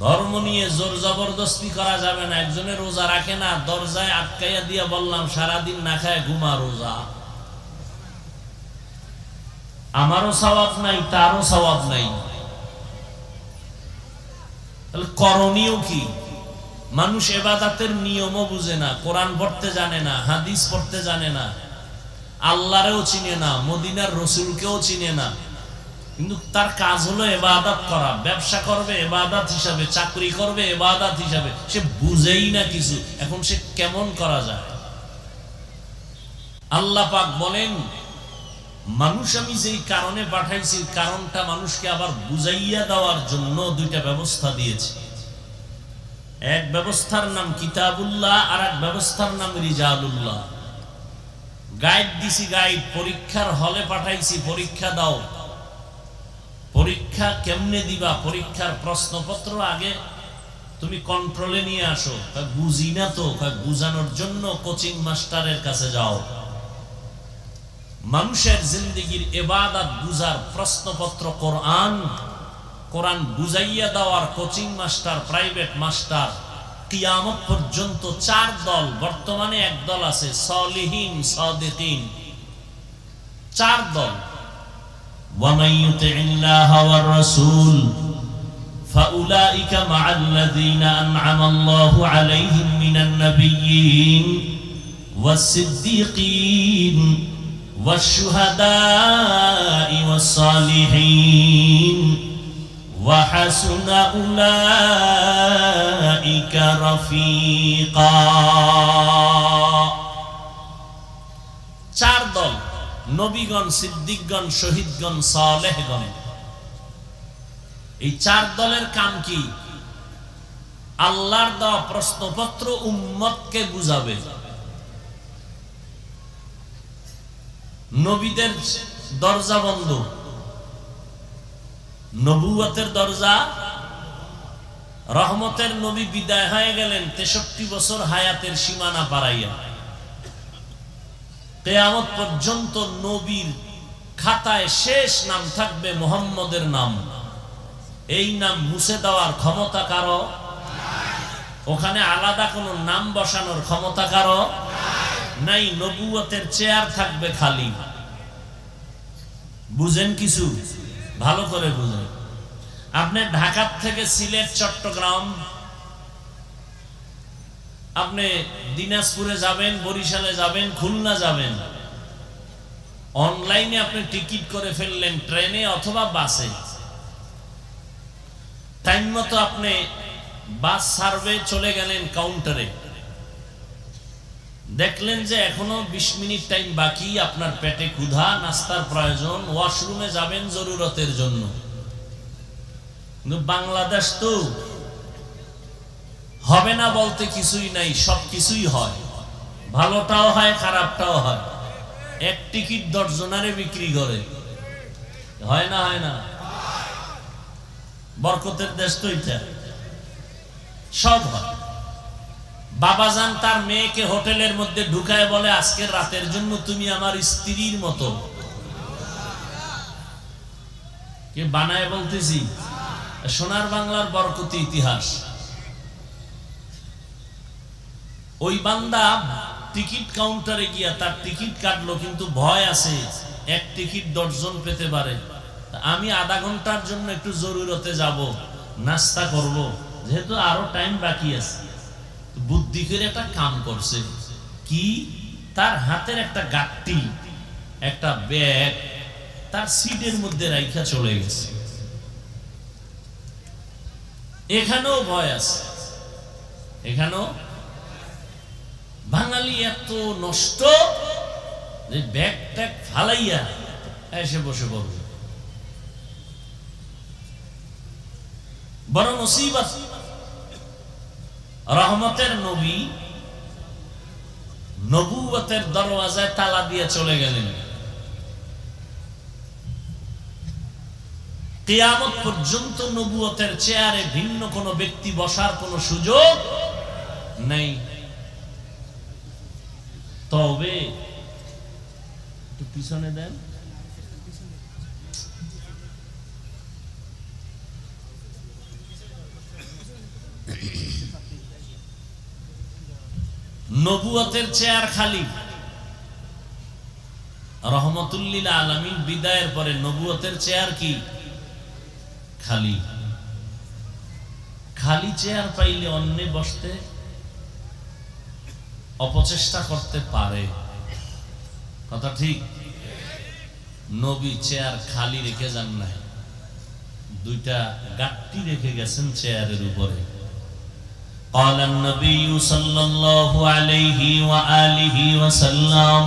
ধর্ম নিয়ে জোর জবরদস্তি করা যাবে না। একজনের রোজা রাখে না, দরজায় আটকাইয়া দিয়া বললাম সারাদিন না খায় ঘুমা, রোজা। আমারও সওয়াব নাই, তারও সওয়াব নাই। তাহলে করণীয় কি? মানুষ ইবাদতের নিয়মও বুঝে না, কোরআন পড়তে জানে না, হাদিস পড়তে জানে না, আল্লাহরেও চিনে না, মদিনার রাসূলকেও চিনে না, কিন্তু তার কাজ হলো ইবাদত করা। ব্যবসা করবে ইবাদত হিসাবে, চাকরি করবে ইবাদত হিসাবে, সে বুঝেই না কিছু। এখন সে কেমন করা যায়? আল্লাহ পাক বলেন, মানুষ আমি যেই কারণে পাঠাইছি, কারণটা মানুষকে আবার বুঝাইয়া দেওয়ার জন্য দুইটা ব্যবস্থা দিয়েছি। এক ব্যবস্থার নাম কিতাবুল্লাহ, আর এক ব্যবস্থার নাম রিজালুল্লাহ। গাইড দিছি, গাইড। পরীক্ষার হলে পাঠাইছি, পরীক্ষা দাও। পরীক্ষা কেমনে দিবা? পরীক্ষার প্রশ্নপত্র আগে তুমি কন্ট্রোলে নিয়ে আসো। বুঝি না তো, বুঝানোর জন্য কোচিং মাস্টারের কাছে যাও। মানুষের জিন্দেগির ইবাদত বুঝার প্রশ্নপত্র কোরআন। কোরআন বুঝাইয়া দেওয়ার কোচিং মাস্টার, প্রাইভেট মাস্টার। কিয়ামত পর্যন্ত চার দল। বর্তমানে এক দল আছে, সলিহিন সাদিকিন। চার দল। وَمَن يُطِعِ اللَّهَ وَالرَّسُولَ فَأُولَئِكَ مَعَ الَّذِينَ أَنْعَمَ اللَّهُ عَلَيْهِمْ مِنَ النَّبِيِّينَ وَالصِّدِّيقِينَ وَالشُّهَدَاءِ وَالصَّالِحِينَ وَحَسُنَ أُولَئِكَ رَفِيقًا। চার দল: নবীগণ, সিদ্দিকগণ, শহীদগণ, সালেহগণ। এই চার দলের কাম কি? আল্লাহর দেওয়া প্রশ্নপত্র উম্মতকে বুঝাবে। নবীদের দরজা বন্ধ, নবুয়তের দরজা। রহমতের নবী বিদায় হয়ে গেলেন 63 বছর হায়াতের সীমানা পারাইয়া। কিয়ামত পর্যন্ত নবীর খাতায় শেষ নাম থাকবে মুহাম্মদের নাম। এই নাম মুছে দেওয়ার ক্ষমতা কারো? ওখানে আলাদা কোনো নাম বসানোর ক্ষমতা কারো নাই। নবুয়তের চেয়ার থাকবে খালি। বুঝেন কিছু? ভালো করে বুঝেন। আপনি ঢাকা থেকে সিলেট, চট্টগ্রাম, আপনি দিনাজপুরে যাবেন, বরিশালে যাবেন, খুলনা যাবেন, অনলাইনে আপনি টিকিট করে ফেললেন ট্রেনে অথবা বাসে। টাইম মতো আপনি বাস সার্ভে চলে গেলেন কাউন্টারে, দেখলেন যে এখনো 20 মিনিট টাইম বাকি, আপনার পেটে ক্ষুধা, নাস্তার প্রয়োজন, ওয়াশরুমে যাবেন জরুরতের জন্য। কিন্তু বাংলাদেশ তো হবে না বলতে কিছুই নাই, সব কিছুই হয়, ভালোটাও হয় খারাপটাও হয়। এক টিকিট 10 জনারে বিক্রি করে, হয় না? হয় না? বরকতের দেশ তো এটা, সব হয়। বাবাজান তার মেয়েকে হোটেলের মধ্যে ঢুকায় বলে, আজকের রাতের জন্য তুমি আমার স্ত্রীর মতো। কে বানায় বলতেছি? সোনার বাংলার বরকতি ইতিহাস। ওই বান্দা টিকিট কাউন্টারে গিয়া তার টিকিট কাটলো, কিন্তু ভয় আছে এক টিকিট 10 জন পেতে পারে। আমি আধা ঘন্টার জন্য একটু জরুরতে যাব, নাস্তা করব, যেহেতু আরো টাইম বাকি আছে। বুদ্ধি করে একটা কাম করছে কি, তার হাতের একটা গাট্টি, একটা ব্যাগ তার সিটের মধ্যে রাইখা চলে গেছে। এখানেও ভয় আছে, এখানেও বাঙালি এত নষ্ট যে ব্যাগ ট্যাগ ফালাইয়া এসে বসে পড়বে। বড় মুসিবত। রহমতের নবী নবুয়তের দরওয়াজায় তালা দিয়ে চলে গেলেন। কিয়ামত পর্যন্ত নবুয়তের চেয়ারে ভিন্ন কোন ব্যক্তি বসার কোন সুযোগ নেই। তবে একটু পিছনে দেন। নবুয়তের চেয়ার খালি। রহমতুল্লিল আলামিন বিদায়ের পরে নবুয়তের চেয়ার কি খালি। খালি চেয়ার পাইলে অন্যে বসতে অপচেষ্টা করতে পারে, কথা ঠিক? নবী চেয়ার খালি রেখে যান নাই, দুইটা গাট্টি রেখে গেছেন চেয়ারের উপরে। قال النبي صلى الله عليه وآله وسلم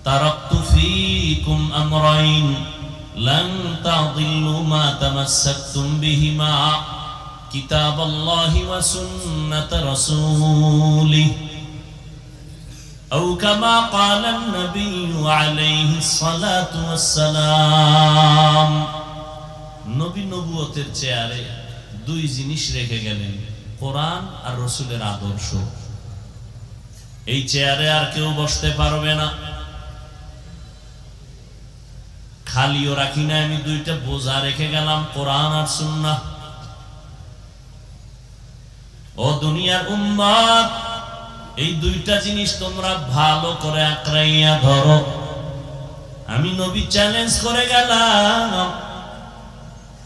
تركت فيكم أمرين لن تضلوا ما تمسكتم بهما كتاب الله وسنة رسوله أو كما قال النبي عليه الصلاة والسلام। নবী নবুয়তের চেয়ারে দুই জিনিস রেখে গেলেন, কোরআন আর রসুলের আদর্শ। এই চেয়ারে আর কেউ বসতে পারবে না। খালিও রাখি না, আমি দুইটা বোঝা রেখে গেলাম, কোরআন আর সুন্নাহ। ও দুনিয়ার উম্মত, এই দুইটা জিনিস তোমরা ভালো করে আঁকড়াইয়া ধরো। আমি নবী চ্যালেঞ্জ করে গেলাম,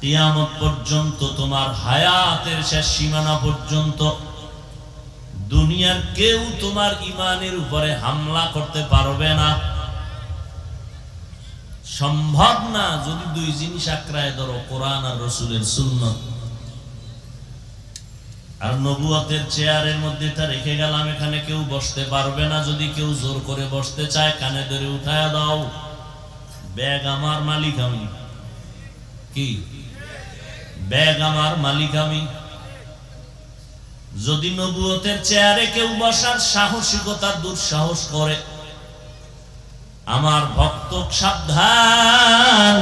কিয়ামত পর্যন্ত, তোমার হায়াতের শেষ সীমানা পর্যন্ত দুনিয়ার কেউ তোমার ঈমানের উপরে হামলা করতে পারবে না, সম্ভব না। যদি দুই জিনিস আঁকড়ায় ধরো, কোরআন আর রাসূলের সুন্নাহ। আর নবুয়তের চেয়ারের মধ্যে এটা রেখে গেলাম, এখানে কেউ বসতে পারবে না। যদি কেউ জোর করে বসতে চায়, কানে ধরে উঠায়া দাও, ব্যাগ আমার, মালিক আমি। কি ব্যাগ আমার, মালিক আমি। যদি নবুয়তের চেয়ারে কেউ বসার সাহসিকতা দুঃসাহস করে, আমার ভক্ত সাবধান,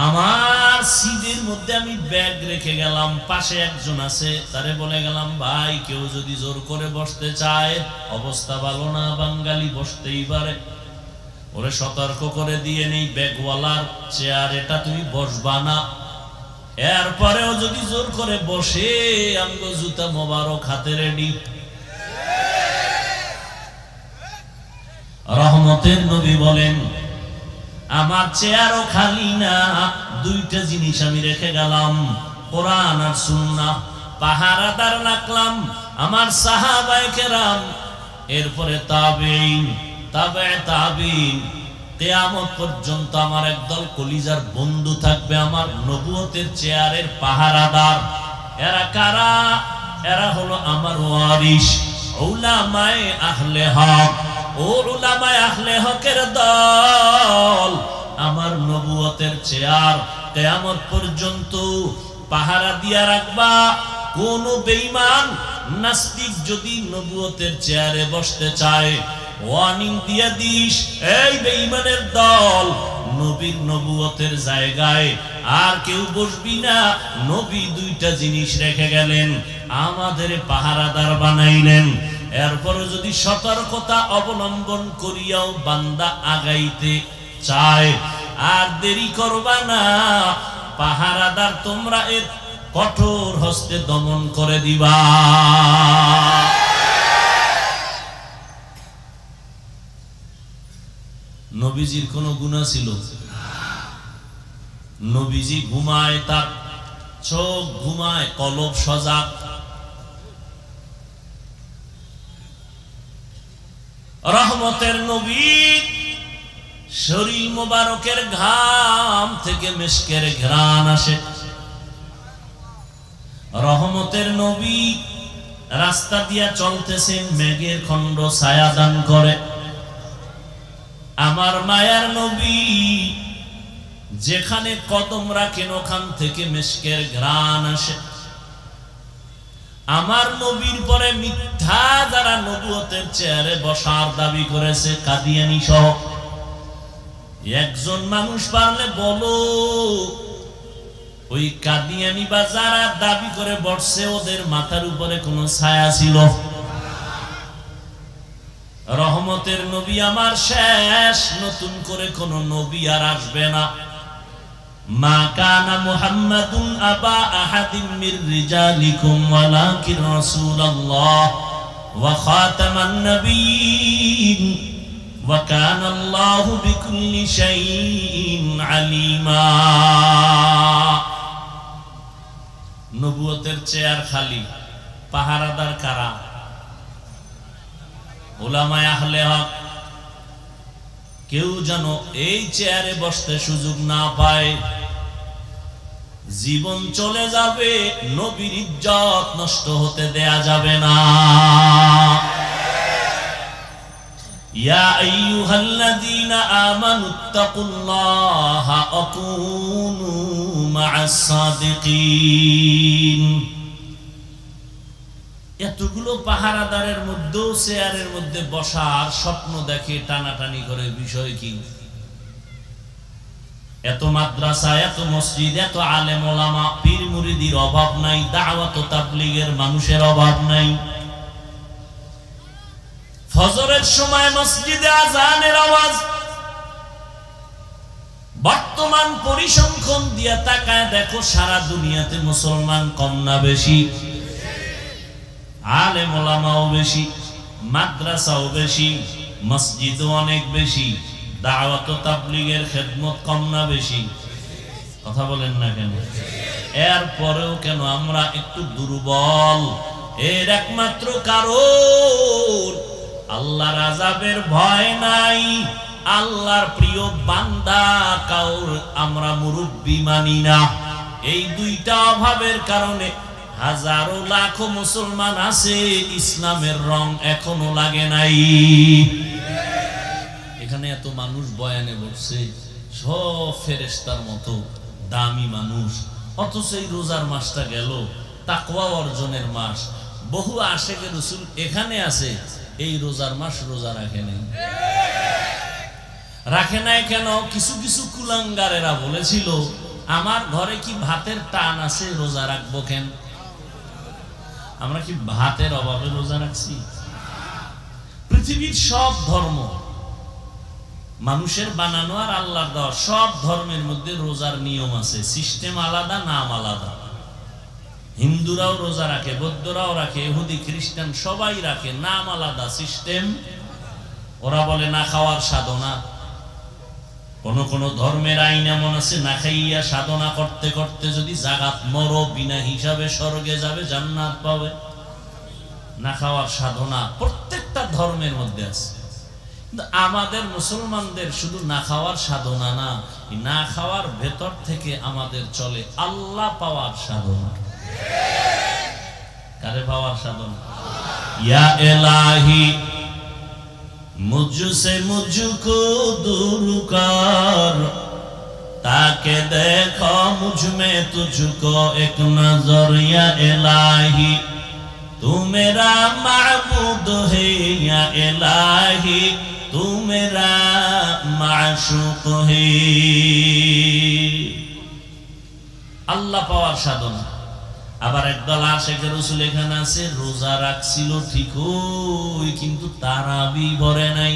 আমার সিটের মধ্যে আমি ব্যাগ রেখে গেলাম, পাশে একজন আছে, তারে বলে গেলাম, ভাই কেউ যদি জোর করে বসতে চায়, অবস্থা ভালো না, বাঙালি বসতেই পারে, ওরে সতর্ক করে দিয়ে নেই, ব্যাগওয়ালার চেয়ার এটা তুমি বসবা না। এরপরেও যদি জোর করে বসে, আমগো জুতা মোবারক হাতে রেডি। রহমতের নবী বলেন, আমার চেয়ারও খালি না, দুইটা জিনিস আমি রেখে গেলাম, কোরআন আর সুন্নাহ। পাহারাদার রাখলাম আমার সাহাবায়ে কেরাম, এরপরে তাবেঈন, তাবে তাবেঈন, কিয়ামত পর্যন্ত আমার একদল কলিজার বন্ধু থাকবে, আমার নবুয়তের চেয়ারের পাহারাদার। এরা কারা? এরা হলো আমার ওয়ারিস, উলামায়ে আহলে হক। ও উলামায়ে আহলে হকের দল, আমার নবুয়তের চেয়ার কিয়ামত পর্যন্ত পাহারা দিয়া রাখবা। কোন বেঈমান নাস্তিক যদি নবুয়তের চেয়ারে বসতে চায়, ওয়ার্নিং দিয়ে দিস, এই বেঈমানের দল, নবীর নবুয়তের জায়গায় আর কেউ বসবি না। নবী দুইটা জিনিস রেখে গেলেন, আমাদের পাহারাদার বানাইলেন। এরপর যদি সতর্কতা অবলম্বন করিয়াও বান্দা আগাইতে চায়, আর দেরি করবা না, পাহারাদার তোমরা এর কঠোর হস্তে দমন করে দিবা। নবীজির কোন গুনাহ ছিল? নবীজি ঘুমায়, তার চোখ ঘুমায়, কলব সজাগ। রহমতের নবী, শরীর মোবারকের ঘাম থেকে মিশকের ঘ্রাণ আসে। রহমতের নবী রাস্তা দিয়া চলতেছেন, মেঘের খণ্ড ছায়া দান করে। আমার মায়ার নবী যেখানে কদম রাখেন ওখান থেকে মিশকের ঘ্রাণ আসে। আমার নবীর পরে মিথ্যা যারা নবুয়তের চেয়ারে বসার দাবি করেছে, কাদিয়ানী সহ, একজন মানুষ পারলে বলো, ওই কাদিয়ানী বা যারা দাবি করে বসছে ওদের মাথার উপরে কোন ছায়া ছিল? রহমতের নবী আমার শেষ, নতুন করে কোন নবী আর আসবে না। মা কানা মুহাম্মাদুন আবা আহাদিম মির রিজালিকুম ওয়ালাকিন রাসূলুল্লাহ ওয়া খাতামান নাবিয়্যিন ওয়া কানা আল্লাহু বিকুল্লি শাইইন আলিমা। নবুয়তের চেয়ার খালি, পাহারাদার কারা? উলামায়ে আহলে হক। কেউ যেন এই চেয়ারে বসতে সুযোগ না পায়, জীবন চলে যাবে, নবীর ইজ্জত নষ্ট হতে দেয়া যাবে না। ইয়া আইয়ুহাল্লাযীনা আমানুত্তাকুল্লাহা ওয়া কুনু মা'আস সাদিকিন। এতগুলো পাহারাদারের মধ্যেও চেয়ারের মধ্যে বসার স্বপ্ন দেখে, টানাটানি করে, বিষয় কি? এত মাদ্রাসা, এত মসজিদ, এত আলেম ওলামা, পীর মুরিদির অভাব নাই, দাওয়াত ও তাবলীগের মানুষের অভাব নাই। ফজরের সময় মসজিদে আযানের আওয়াজ। বর্তমান পরিসংখ্যান দিয়ে তাকায় দেখো, সারা দুনিয়াতে মুসলমান কম না বেশি? আলেম ওলামাও বেশি, মাদ্রাসাও বেশি, মসজিদও অনেক বেশি, দাওয়াত ও তাবলীগের খেদমত কম না বেশি? কথা বলেন না কেন? এরপরেও কেন আমরা একটু দুর্বল? এর একমাত্র কারণ আল্লাহর আযাবের ভয় নাই, আল্লাহর প্রিয় বান্দা কাউর আমরা মুরব্বি মানি না। এই দুইটা অভাবের কারণে হাজারো লাখো মুসলমান আছে, ইসলামের রং এখনো লাগে নাই। এখানে এত মানুষ বয়ানে বসছে, সব ফেরেশতার মতো দামি মানুষ, অথচ এই রোজার মাসটা গেল, তাকওয়া অর্জনের মাস। বহু আশেকে রাসূল এখানে আছে, এই রোজার মাস রোজা রাখে নাই। রাখে নাই কেন? কিছু কিছু কুলাঙ্গারেরা বলেছিল, আমার ঘরে কি ভাতের টান আছে, রোজা রাখবো কেন? আমরা কি ভাতের অভাবে রোজা রাখছি? পৃথিবীর সব ধর্ম মানুষের বানানো আর আল্লাহর দেওয়া, সব ধর্মের মধ্যে রোজার নিয়ম আছে, সিস্টেম আলাদা, নাম আলাদা। হিন্দুরাও রোজা রাখে, বৌদ্ধরাও রাখে, ইহুদি খ্রিস্টান সবাই রাখে, নাম আলাদা, সিস্টেম। ওরা বলে না খাওয়ার সাধনা, কোন কোন ধর্মের আইন এমন আছে, না খাইয়া সাধনা করতে করতে যদি জাগাত মরো, বিনা হিসাবে স্বর্গে যাবে, জান্নাত পাবে। না খাওয়ার সাধনা প্রত্যেকটা ধর্মের মধ্যে আছে, কিন্তু আমাদের মুসলমানদের শুধু না খাওয়ার সাধনা না, না খাওয়ার ভেতর থেকে আমাদের চলে আল্লাহ পাওয়ার সাধনা। কারে পাওয়ার সাধনা? ইয়া ইলাহি मुझसे मुझको दूर कर, ताके देखो मुझ में तुझको एक नजर। या इलाही तू मेरा माबूद है, या इलाही तू मेरा माशूक है। আল্লাহ পাওয়ার সাধনা। আবার একদল আশিক রাসূল এখানে আছে, রোজা রাখছিল ঠিকই, কিন্তু তারাবি ভরে নাই।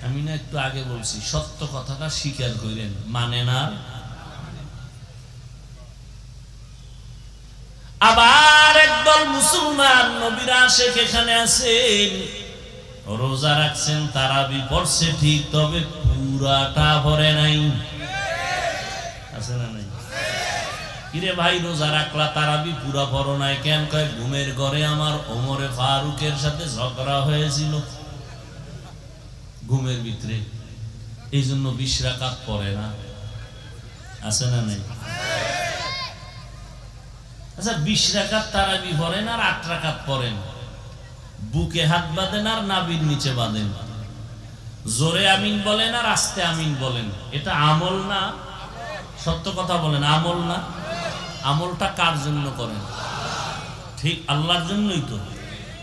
আমি না একটু আগে বলছি, সত্য কথাটা স্বীকার করেন, মানে না। আবার একদল মুসলমান নবীর আশিক এখানে আছেন, রোজা রাখছেন, তারাবি পড়ছে ঠিক, তবে পুরাটা ভরে নাই। আছে না নাই? কিরে ভাই, রোজা রাখলা, তারাবি পুরা পড়ো নাই কেন? কয় ঘুমের ঘরে আমার ওমরে ফারুকের সাথে ঝগড়া হয়েছিল ঘুমের ভিতরে, এই জন্য 20 রাকাত পড়ে না। আছে না নাই? আচ্ছা, 20 রাকাত তারাবি পড়েন আর 8 রাকাত পড়েন, বুকে হাত বাঁধেন আর নাভির নিচে বাঁধেন, জোরে আমিন বলেন আর আস্তে আমিন বলেন, এটা আমল না? সত্য কথা বলেন, আমল না? আমলটা কার জন্য করেন? ঠিক আল্লাহর জন্যই তো।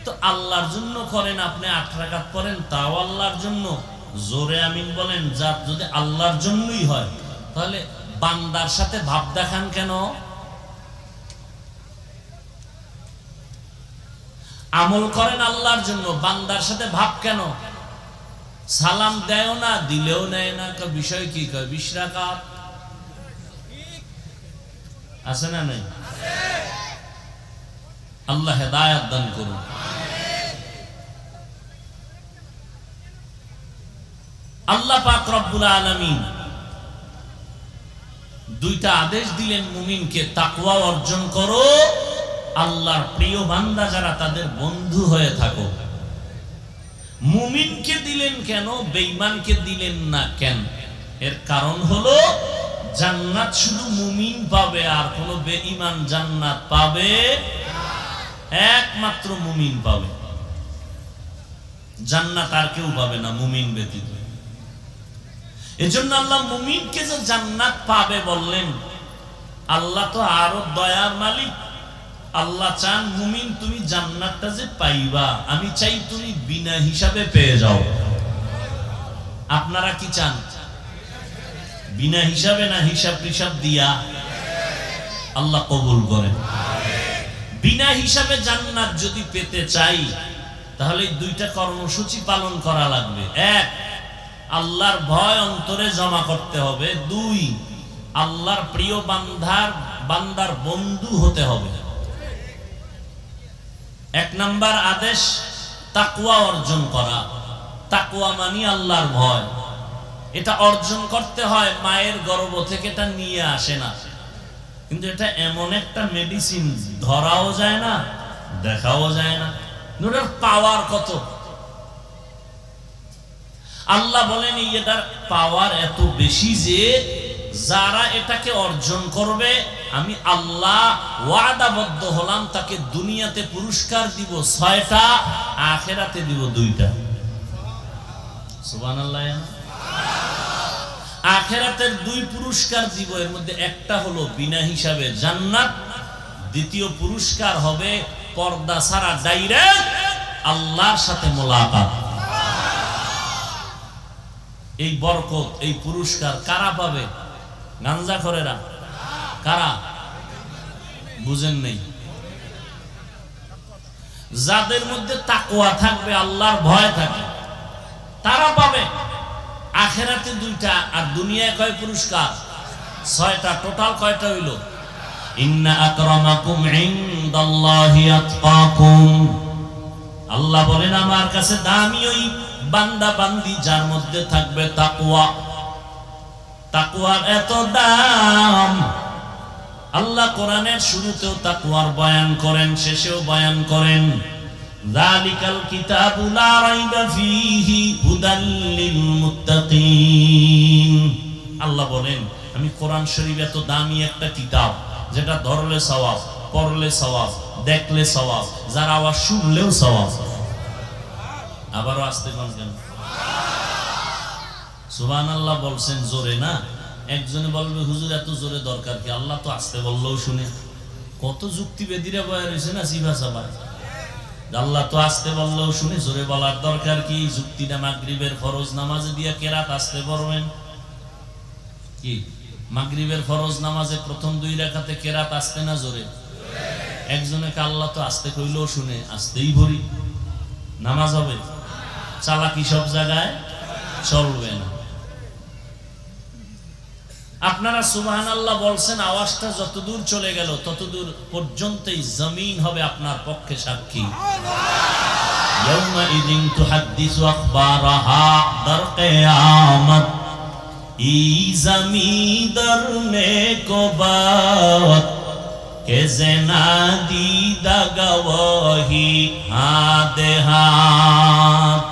তো আল্লাহর জন্য করেন, আপনি 8 রাকাত পড়েন, তাও আল্লাহর জন্য, জোরে আমিন বলেন, যা যদি আল্লাহর জন্যই হয়, তাহলে বান্দার সাথে ভাব দেখান কেন? আমল করেন আল্লাহর জন্য, বান্দার সাথে ভাব কেন? সালাম দেও না, দিলেও নেয় না, বিষয় কি? কয় 20 রাকাত। আছে না নাই? আল্লাহ হেদায়েত দান করুন। আল্লাহ পাক রব্বুল আলামিন দুইটা আদেশ দিলেন মুমিনকে, তাকওয়া অর্জন করো, আল্লাহর প্রিয় বান্দা যারা তাদের বন্ধু হয়ে থাকো। মুমিনকে দিলেন কেন, বেঈমানকে দিলেন না কেন? এর কারণ হলো, জান্নাত শুধু মুমিন পাবে, আর কোন বেঈমান জান্নাত পাবে একমাত্র মুমিন পাবে। জান্নাত আর কেউ পাবে না মুমিন ব্যতীত। এজন্য আল্লাহ মুমিনকে যে জান্নাত পাবে বললেন, আল্লাহ তো আরো দয়ার মালিক। আল্লাহ চান মুমিন তুমি জান্নাতটা যে পাইবা, আমি চাই তুমি বিনা হিসাবে পেয়ে যাও। আপনারা কি চান? বিনা হিসাবে না হিসাব টিসাব দিয়া? আল্লাহ কবুল করেন। বিনা হিসাবে জান্নাত যদি পেতে চাই, তাহলে দুইটা কর্মসূচি পালন করা লাগবে। 1, আল্লাহর ভয় অন্তরে জমা করতে হবে। 2, আল্লাহর প্রিয় বান্দার বন্ধু হতে হবে। 1 নাম্বার আদেশ তাকওয়া অর্জন করা। তাকওয়া মানে আল্লাহর ভয়। এটা অর্জন করতে হয়, মায়ের গর্ভ থেকে এটা নিয়ে আসে না। কিন্তু এটা এমন একটা মেডিসিন, ধরাও যায় না, দেখাও যায় না, এটার পাওয়ার কত! আল্লাহ বলেন এটার পাওয়ার এত বেশি যে যারা এটাকে অর্জন করবে, আমি আল্লাহ ওয়াদাবদ্ধ হলাম তাকে দুনিয়াতে পুরস্কার দিব 6টা, আখিরাতে দিব 2টা। সুবহানাল্লাহ। আখিরাতের 2 পুরস্কার দিব, এর মধ্যে একটা হলো বিনা হিসাবে জান্নাত, দ্বিতীয় পুরস্কার হবে পর্দা ছাড়া ডাইরেক্ট আল্লাহর সাথে মোলাকাত। এই বরকত, এই পুরস্কার কারা পাবে? গাঞ্জাখোরেরা। কারা? বুঝেন নেই? যাদের মধ্যে তাকওয়া থাকবে, আল্লাহর ভয় থাকবে, তারা পাবে। আখিরাতে 2টা, আর দুনিয়ায় কয় পুরস্কার? 6টা। টোটাল কয়টা হইল? ইন্না আকরামাকুম ইনদাল্লাহি আতকাকুম। আল্লাহ বলেন আমার কাছে দামি ওই বান্দা বান্দি যার মধ্যে থাকবে তাকওয়া, তাকওয়ার এত দাম। আল্লাহ কোরআনের শুরুতেও তাকওয়ার বয়ান করেন, শেষেও বয়ান করেন। যালিকাল কিতাবু লা রাইবা ফীহি হুদাল লিল মুত্তাকিন। আল্লাহ বলেন আমি কোরআন শরীফ এত দামি একটা কিতাব, যেটা ধরলে সওয়াব, পড়লে সওয়াব, দেখলে সওয়াব, যার আওয়াজ শুনলেও সওয়াব। আবারও আসতে বলছেন সুবহানাল্লাহ, বলছেন জোরে না। একজনে বলবে হুজুর এত জোরে দরকার কি, আল্লাহ তো আসতে বললেও শুনে। কত যুক্তিবেদীরা বয়া রয়েছে না জিভা চাবা, আল্লাহ তো আসতে বললেও শুনে, জোরে বলার দরকার কি? যুক্তিটা মাগরিবের ফরজ নামাজে দিয়া কেরাত আসতে পড়বেন কি? মাগরিবের ফরজ নামাজে প্রথম 2 রাকাতে কেরাত আসতে না জোরে? একজনে কে আল্লাহ তো আসতে কইলেও শুনে, আসতেই ভরি, নামাজ হবে? চালাকি সব জায়গায় চলবে না। আপনারা সুবহানাল্লাহ বলছেন, আওয়াজটা যতদূর চলে গেল ততদূর পর্যন্তই জমিন হবে আপনার পক্ষে সাক্ষী। ইয়াউমা ইযিন তুহাদ্দিসু আখবারাহা, দার কিয়ামত ই জমিন দরনে কো বাত কে জেনা দিদা গওয়াহি হাদে হাত।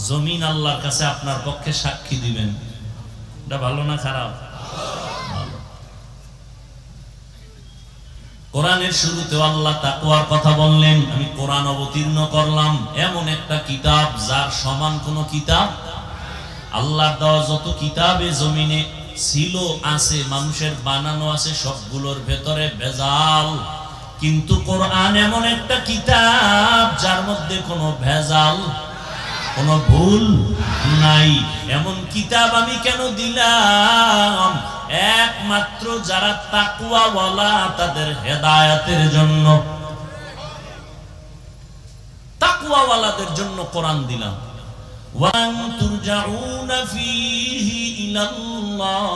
জমিন আল্লাহর কাছে আপনার পক্ষে সাক্ষী দিবেন। এটা ভালো না খারাপ? কোরআনের শুরুতে আল্লাহ তাকওয়ার কথা বললেন। আমি কোরআন অবতীর্ণ করলাম, এমন একটা কিতাব যার সমান কোন কিতাব। আল্লাহর দেওয়া যত কিতাবে জমিনে ছিল, আছে, মানুষের বানানো আছে, সবগুলোর ভেতরে ভেজাল। কিন্তু কোরআন এমন একটা কিতাব যার মধ্যে কোনো ভেজাল, কোনো ভুল নাই। এমন কিতাব আমি কেন দিলাম? একমাত্র যারা তাকওয়াওয়ালা তাদের হেদায়েতের জন্য, তাকওয়াওয়ালাদের জন্য কোরআন দিলাম। ওয়ান তুরজাউনা ফীহি ইলাল্লাহ।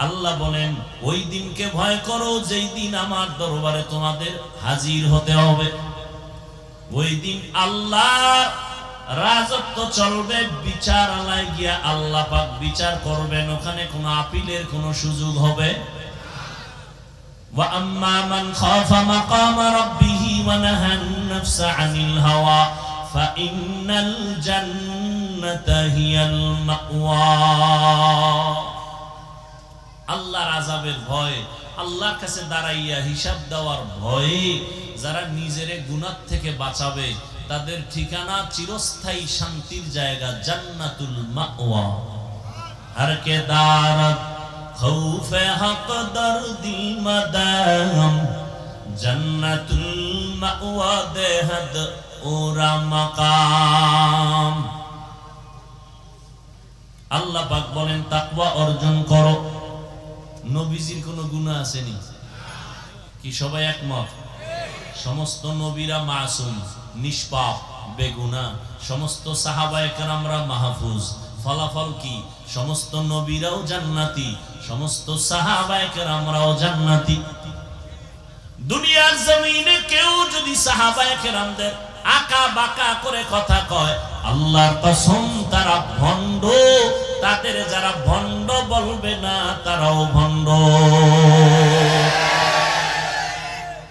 আল্লাহ বলেন ওই দিনকে ভয় করো যেই দিন আমার দরবারে তোমাদের হাজির হতে হবে। ওই দিন আল্লাহ রাজত্ব চলবে, বিচারালয়ে গিয়া আল্লাহ পাক বিচার করবেন। ওখানে কোনো আপিলের কোনো সুযোগ হবে? ওয়া আম্মা মান খাফা মাকামা রাব্বিহি ওয়া নাহান নাফসা আনিল হাওয়া ফা ইন্নাল জান্নাতা হিয়াল মাওয়া। আল্লাহর আযাবের ভয়, আল্লাহর কাছে দাঁড়াইয়া হিসাব দেওয়ার ভয়ে যারা নিজের গুনাহ থেকে বাঁচাবে তাদের ঠিকানা চিরস্থায়ী শান্তির জায়গা জান্নাতুল মাওয়া। হর কে দারত খৌফে হক দরদি মাদাম জান্নাতুল মাওয়া দেহদ ওরা মাকাম। আল্লাহ পাক বলেন তাকওয়া অর্জন করো। নবীজির কোনো গুনাহ আসেনি কি? সবাই একমত? সমস্ত নবীরা মাসুম, নিষ্পাপ, বেগুনাহ। সমস্ত সাহাবায়ে কেরামরা মাহফুজ। ফলাফল কি? সমস্ত নবীরাও জান্নাতি, সমস্ত সাহাবায়ে কেরামরাও জান্নাতি। দুনিয়ার জমিনে কেউ যদি সাহাবায়ে কেরামদের আকা বাকা করে কথা কয়, আল্লাহর কসম তারা ভণ্ড। তাদের যারা ভণ্ড বলবে না তারাও ভণ্ড।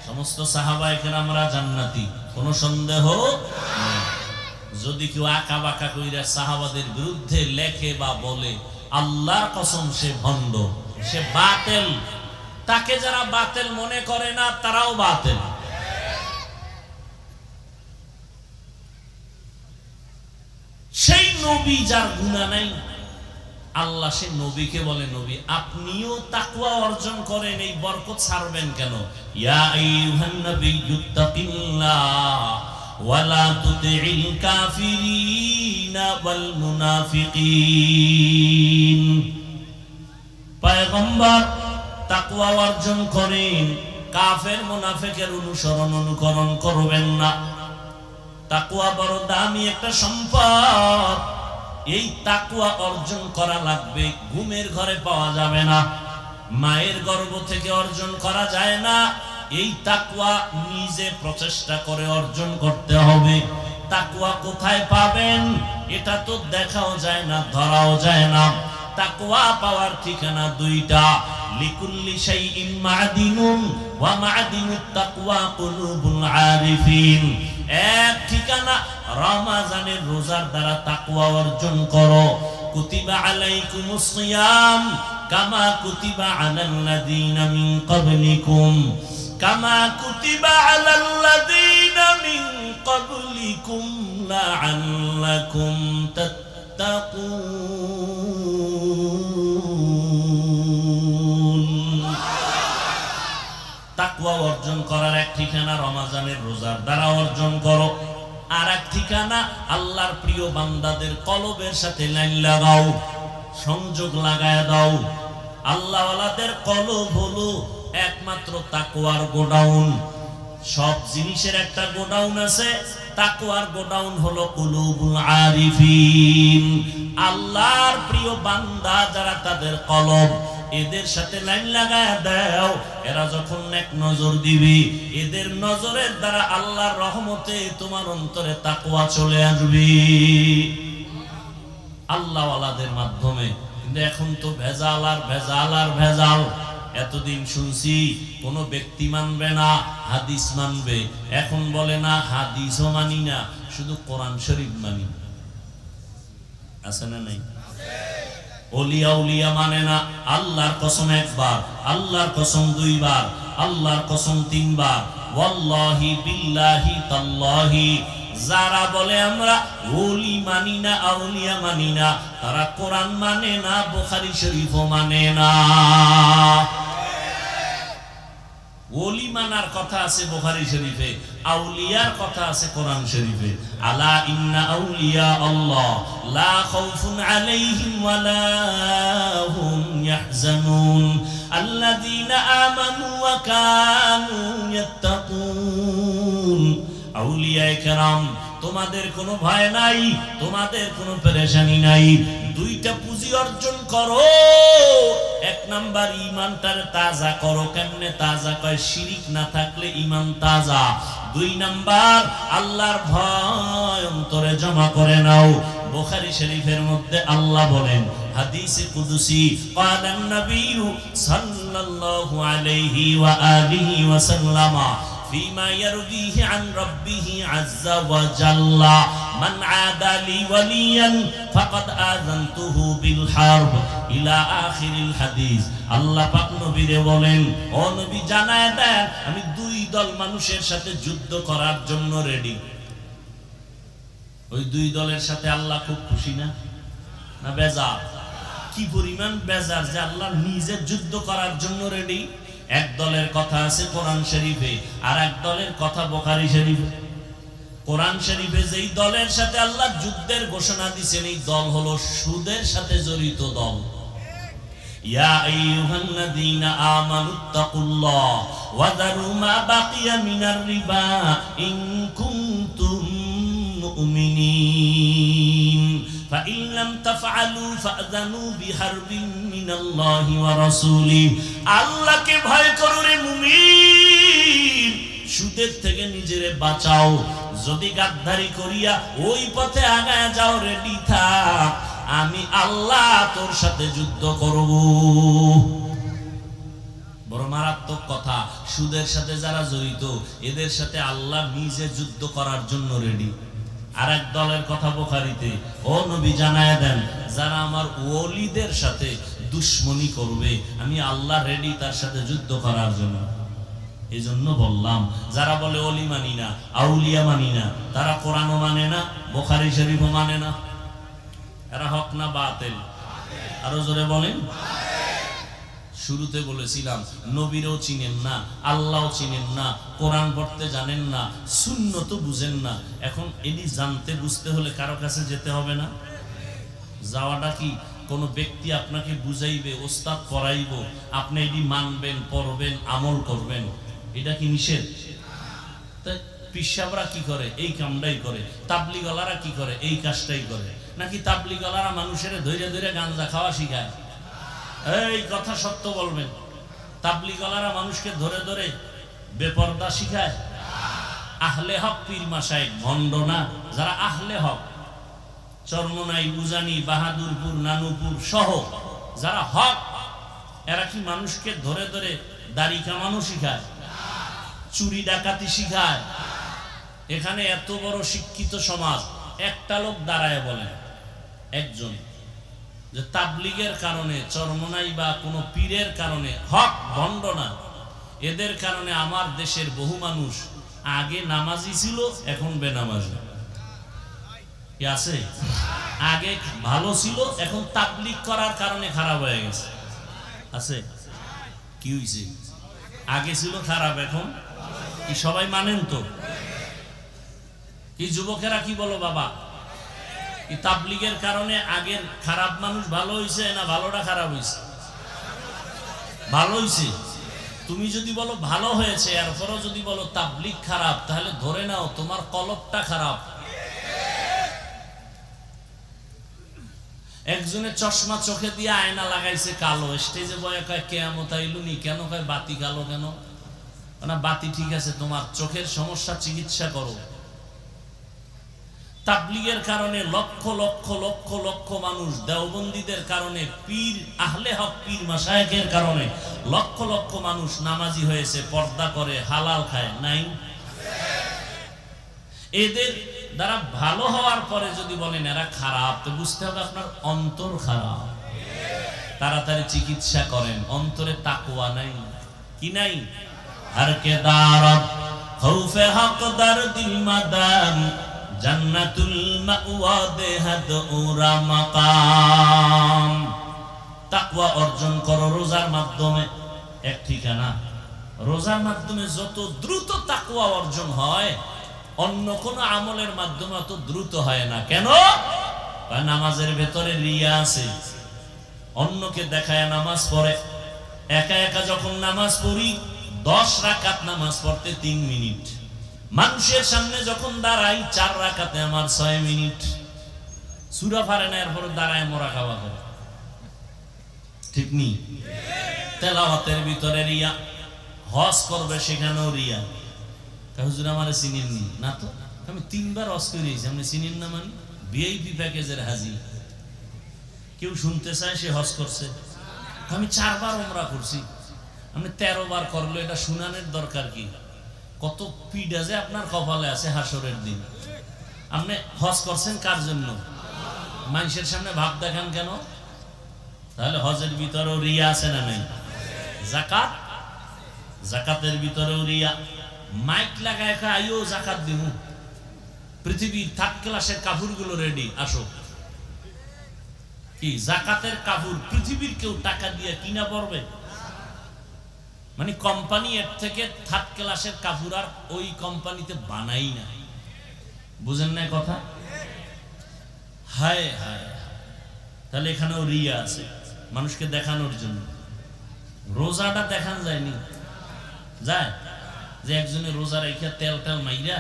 সমস্ত সাহাবায়ে কেরামরা জান্নাতি, কোনো সন্দেহ নেই। যদি কেউ আকা বাকা কইরা সাহাবাদের বিরুদ্ধে লেখে বা বলে, আল্লাহর কসম সে ভণ্ড, সে বাতিল। তাকে যারা বাতিল মনে করে না তারাও বাতিল। সেই নবী যার গুনাহ নাই, আল্লাহ সে নবীকে বলে, নবী আপনিও তাকওয়া অর্জন করেন, এই বরকত ছাড়বেন কেন? ইয়া আইয়ুহান নাবিয়্যুত্তাকিল্লাহ ওয়া লা তুতি'ল কাফিরিনা ওয়াল মুনাফিকিন। পয়গম্বর তাকওয়া অর্জন করেন, কাফের মুনাফিকের অনুকরণ করবেন না। তাকওয়া বড় দামি একটা সম্পদ। এই তাকওয়া অর্জন করা লাগবে, ঘুমের ঘরে পাওয়া যাবে না, মায়ের গর্ভ থেকে অর্জন করা যায় না। এই তাকওয়া নিজে প্রচেষ্টা করে অর্জন করতে হবে। তাকওয়া কোথায় পাবেন এটা তো দেখাও যায় না, ধরাও যায় না। তাকওয়া পাওয়ার ঠিকানা দুইটা, লিকুল্লি শাইইন মা'দিনুন ওয়া মা'দিনুত তাকওয়া কুলুবুল আরিফিন। এক ঠিকানা রমজানের রোজার দ্বারা তাকওয়া অর্জন করো। কুতিবা আলাইকুমুস সিয়াম কামা কুতিবা আলাল্লাযীনা মিন ক্বাবলিকুম কামা কুতিবা আলাল্লাযীনা মিন ক্বাবলিকুম লাআল্লাকুম তাত্তাকুন। তাকওয়া অর্জন করার এক ঠিকানা রমজানের রোজার দ্বারা অর্জন করো। আর এক ঠিকানা আল্লাহর প্রিয় বান্দাদের কলবের সাথে লাইন লাগাও, সংযোগ লাগায় দাও। আল্লাহওয়ালাদের কলব হলো একমাত্র তাকওয়ার গোডাউন। সব জিনিসের একটা গোডাউন আছে, তাকওয়ার গোডাউন হলো কুলুবুল আরিফিন। আল্লাহর প্রিয় বান্দা যারা, তাদের কলব, এদের সাথে লাইন লাগায় দাও। এরা যখন এক নজর দিবে, এদের নজরের দ্বারা আল্লাহর রহমতে তোমার অন্তরে তাকওয়া চলে আসবে আল্লাহওয়ালাদের মাধ্যমে। কিন্তু এখন তো ভেজাল আর ভেজাল আর ভেজাল। এতদিন শুনছি কোন ব্যক্তি মানবে না, হাদিস মানবে। এখন বলে না হাদিসও মানি না, শুধু কোরআন শরীফ মানি। আছে না নাই? ওলিয়া উলিয়া মানে না। আল্লাহর কসম একবার, আল্লাহর কসম দুইবার, আল্লাহর কসম তিনবার, ওয়াল্লাহি বিল্লাহি তাল্লাহি। যারা বলে আমরা ওলি মানি না, আউলিয়া মানি না, তারা কোরআন মানে না, বুখারী শরীফও মানে না। ওলি মানার কথা আছে বুখারী শরীফে, আউলিয়ার কথা আছে কোরআন শরীফে। আলা ইন্না আউলিয়া আল্লাহ লা খাউফুন আলাইহিম ওয়া লা হুম ইয়াহজানুন আল্লাযীনা আমানু ওয়া কানু ইয়াত্তাকুন। আউলিয়ায়ে কেরাম, তোমাদের কোনো ভয় নাই, তোমাদের কোনো পেরেশানি নাই। দুইটা পুঁজি অর্জন করো। এক নাম্বার ঈমানটারে তাজা করো। কেমনে তাজা কয়? শিরিক না থাকলে ঈমান তাজা। দুই নাম্বার আল্লাহর ভয় অন্তরে জমা করে নাও। বুখারী শরীফের মধ্যে আল্লাহ বলেন, হাদিসে কুদসি, ক্বালান নবিয়্যু সাল্লাল্লাহু আলাইহি ওয়া আলিহি ওয়া সাল্লামা فيما يرويه عن ربه عز وجل من عادى لي وليا فقد آذنته بالحرب إلى آخر الحديث। আল্লাহ পাক নবীরে বলেন, ও নবী জানায় দেন আমি দুই দল মানুষের সাথে যুদ্ধ করার জন্য রেডি। ওই দুই দলের সাথে আল্লাহ খুব খুশি না? না বেজার? কি পরিমাণ বেজার যে আল্লাহ নিজে যুদ্ধ করার জন্য রেডি। এক দলের কথা আছে কোরআন শরীফে, আর এক দলের কথা বুখারী শরীফে। কোরআন শরীফে যেই দলের সাথে আল্লাহ যুদ্ধের ঘোষণা দিয়েছেন, এই দল হলো সুদের সাথে জড়িত দল। ইয়া আইয়ুহাল্লাযীনা আমানুত্তাকুল্লাহ ওয়া যারু মা বাকিয়া মিনার রিবা ইন কুনতুম মুমিনিন فإن لم تفعلوا فأذنوا بحرب من الله ورسوله। আল্লাহকে ভয় করো রে মুমিন, সুদের থেকে নিজেরে বাঁচাও। যদি গাদ্দারি করিয়া ওই পথে আগায় যাও, রেডি থাক, আমি আল্লাহ তোর সাথে যুদ্ধ করব। বড় মারাত্মক কথা। সুদের সাথে যারা জড়িত, এদের সাথে আল্লাহ নিজে যুদ্ধ করার জন্য রেডি। আর এক দলের কথা বুখারীতে, ও নবী জানায় দেন যারা আমার ওলিদের সাথে দুশ্মনী করবে, আমি আল্লাহ রেডি তার সাথে যুদ্ধ করার জন্য। এই জন্য বললাম, যারা বলে ওলি মানি না, আউলিয়া মানি না, তারা কোরআনও মানে না, বুখারী শরীফও মানে না। এরা হক না বাতিল? আরো জোরে বলেন। শুরুতে বলেছিলাম নবীরও চিনেন না, আল্লাহও চিনেন না, কোরআন পড়তে জানেন না, সুন্নত বুঝেন না। এখন এটি জানতে বুঝতে হলে কারো কাছে যেতে হবে না? যাওয়াটা কি কোন ব্যক্তি আপনাকে বুঝাইবে, ওস্তাদ পড়াইব, আপনি এটি মানবেন, পড়বেন, আমল করবেন, এটা কি নিষেধ? তাই পিসাবরা কি করে? এই কামটাই করে। তাবলিগলারা কি করে? এই কাজটাই করে। নাকি তাবলিগলারা মানুষের ধৈর্য ধৈর্য গাঁজা খাওয়া শিখায়? এই কথা সত্য বলবেন। তাবলিগলারা মানুষকে ধরে ধরে বেপরদা শিখায়? আহলে হক পীর মাশায়েখ ভণ্ড না, যারা আহলে হক চরমনাই, উজানি, বাহাদুরপুর, নানুপুর সহ যারা হক, এরা কি মানুষকে ধরে ধরে দাড়ি কামানো শিখায়, চুরি ডাকাতি শিখায়? এখানে এত বড় শিক্ষিত সমাজ, একটা লোক দাঁড়ায় বলেন, একজন, যে তাবলিগের কারণে চরমনাই বা কোনো পীরের কারণে, হক ভণ্ড না, এদের কারণে আমার দেশের বহু মানুষ আগে নামাজি ছিল, এখন বেনামাজি। কি আছে? আগে ভালো ছিল, এখন তাবলিগ করার কারণে খারাপ হয়ে গেছে। আছে? কি হয়েছে? আগে ছিল খারাপ, এখন কি সবাই মানেন তো? এই যুবকেরা কি বলো বাবা, এই তাবলিগের কারণে আগের খারাপ মানুষ ভালো হয়েছে না ভালোটা খারাপ হয়েছে? ভালো হয়েছে। তুমি যদি বলো ভালো হয়েছে, এরপরও যদি বলো তাবলিগ খারাপ, তাহলে ধরে নাও তোমার কলবটা খারাপ। একজনের চশমা চোখে দিয়ে আয়না লাগাইছে কালো, স্টেজে বয়ে কয় কেয়ামত আইলুনি, কেন কয় বাতি কালো কেন? না বাতি ঠিক আছে, তোমার চোখের সমস্যা চিকিৎসা করো। তাবলিগের কারণে লক্ষ লক্ষ লক্ষ লক্ষ মানুষ, দেওবন্দীদের কারণে, পীর আহলে হক পীর মাশায়েখের কারণে লক্ষ লক্ষ মানুষ নামাজি হয়েছে, পর্দা করে, হালাল খায়। নাই? এদের দ্বারা ভালো হওয়ার পরে যদি বলেন এরা খারাপ, তো বুঝতে হবে আপনার অন্তর খারাপ। তাড়াতাড়ি চিকিৎসা করেন, অন্তরে তাকওয়া নাই। কি নাই? হর কে দারব খৌফে হক দার দিল মাদাম, জান্নাতুল মাওয়া দেহাদ উরা মাকাম। তাকওয়া অর্জন করো রোজার মাধ্যমে, এক ঠিকানা। রোজার মাধ্যমে যত দ্রুত তাকওয়া অর্জন হয়, অন্য কোন আমলের মাধ্যমে অত দ্রুত হয় না। কেন? নামাজের ভেতরে রিয়া আছে, অন্যকে দেখায় নামাজ পড়ে। একা একা যখন নামাজ পড়ি, 10 রাকাত নামাজ পড়তে 3 মিনিট, মানুষের সামনে যখন দাঁড়াই 4 রাকাতে আমার 6 মিনিট। সূরা পারে না, এরপর দাঁড়ায় মোরা খাওয়া করে। ঠিক নি? তেলাওয়াতের ভিতরে রিয়া, হজ করবে সেখানেও রিয়া। হুজুর আমারে চিনেননি না তো, আমি 3 বার হজ করেছি, আপনি চিনেন না? মানে ভিআইপি প্যাকেজের হাজি। কেউ শুনতে চায় সে হজ করছে, আমি 4 বার উমরা করছি, আপনি 13 বার করলো, এটা শুনানের দরকার কি? কত পিডা যে আপনার কপালে আছে হাসরের দিন। আপনি হজ করছেন কার জন্য? মানুষের সামনে ভাব দেখান কেন? তাহলে হজের ভিতরেও রিয়া আছে না নাই? যাকাত, যাকাতের ভিতরেও রিয়া। মাইক লাগায় আইও যাকাত দিব, পৃথিবীর 3rd ক্লাসের কাপড়গুলো রেডি, আসো। কি যাকাতের কাপড় পৃথিবীর কেউ টাকা দিয়ে কিনা পড়বে? মানে কোম্পানি এর থেকে 3rd ক্লাসের কাপড় আর ওই কোম্পানিতে বানাই না। বুঝেন না কথা? হায় হায়। তাহলে এখানেও রিয়া আছে, মানুষকে দেখানোর জন্য। রোজাটা দেখান যায়নি? যায় যে একজনের রোজা রেখে তেল টেল মাইরা,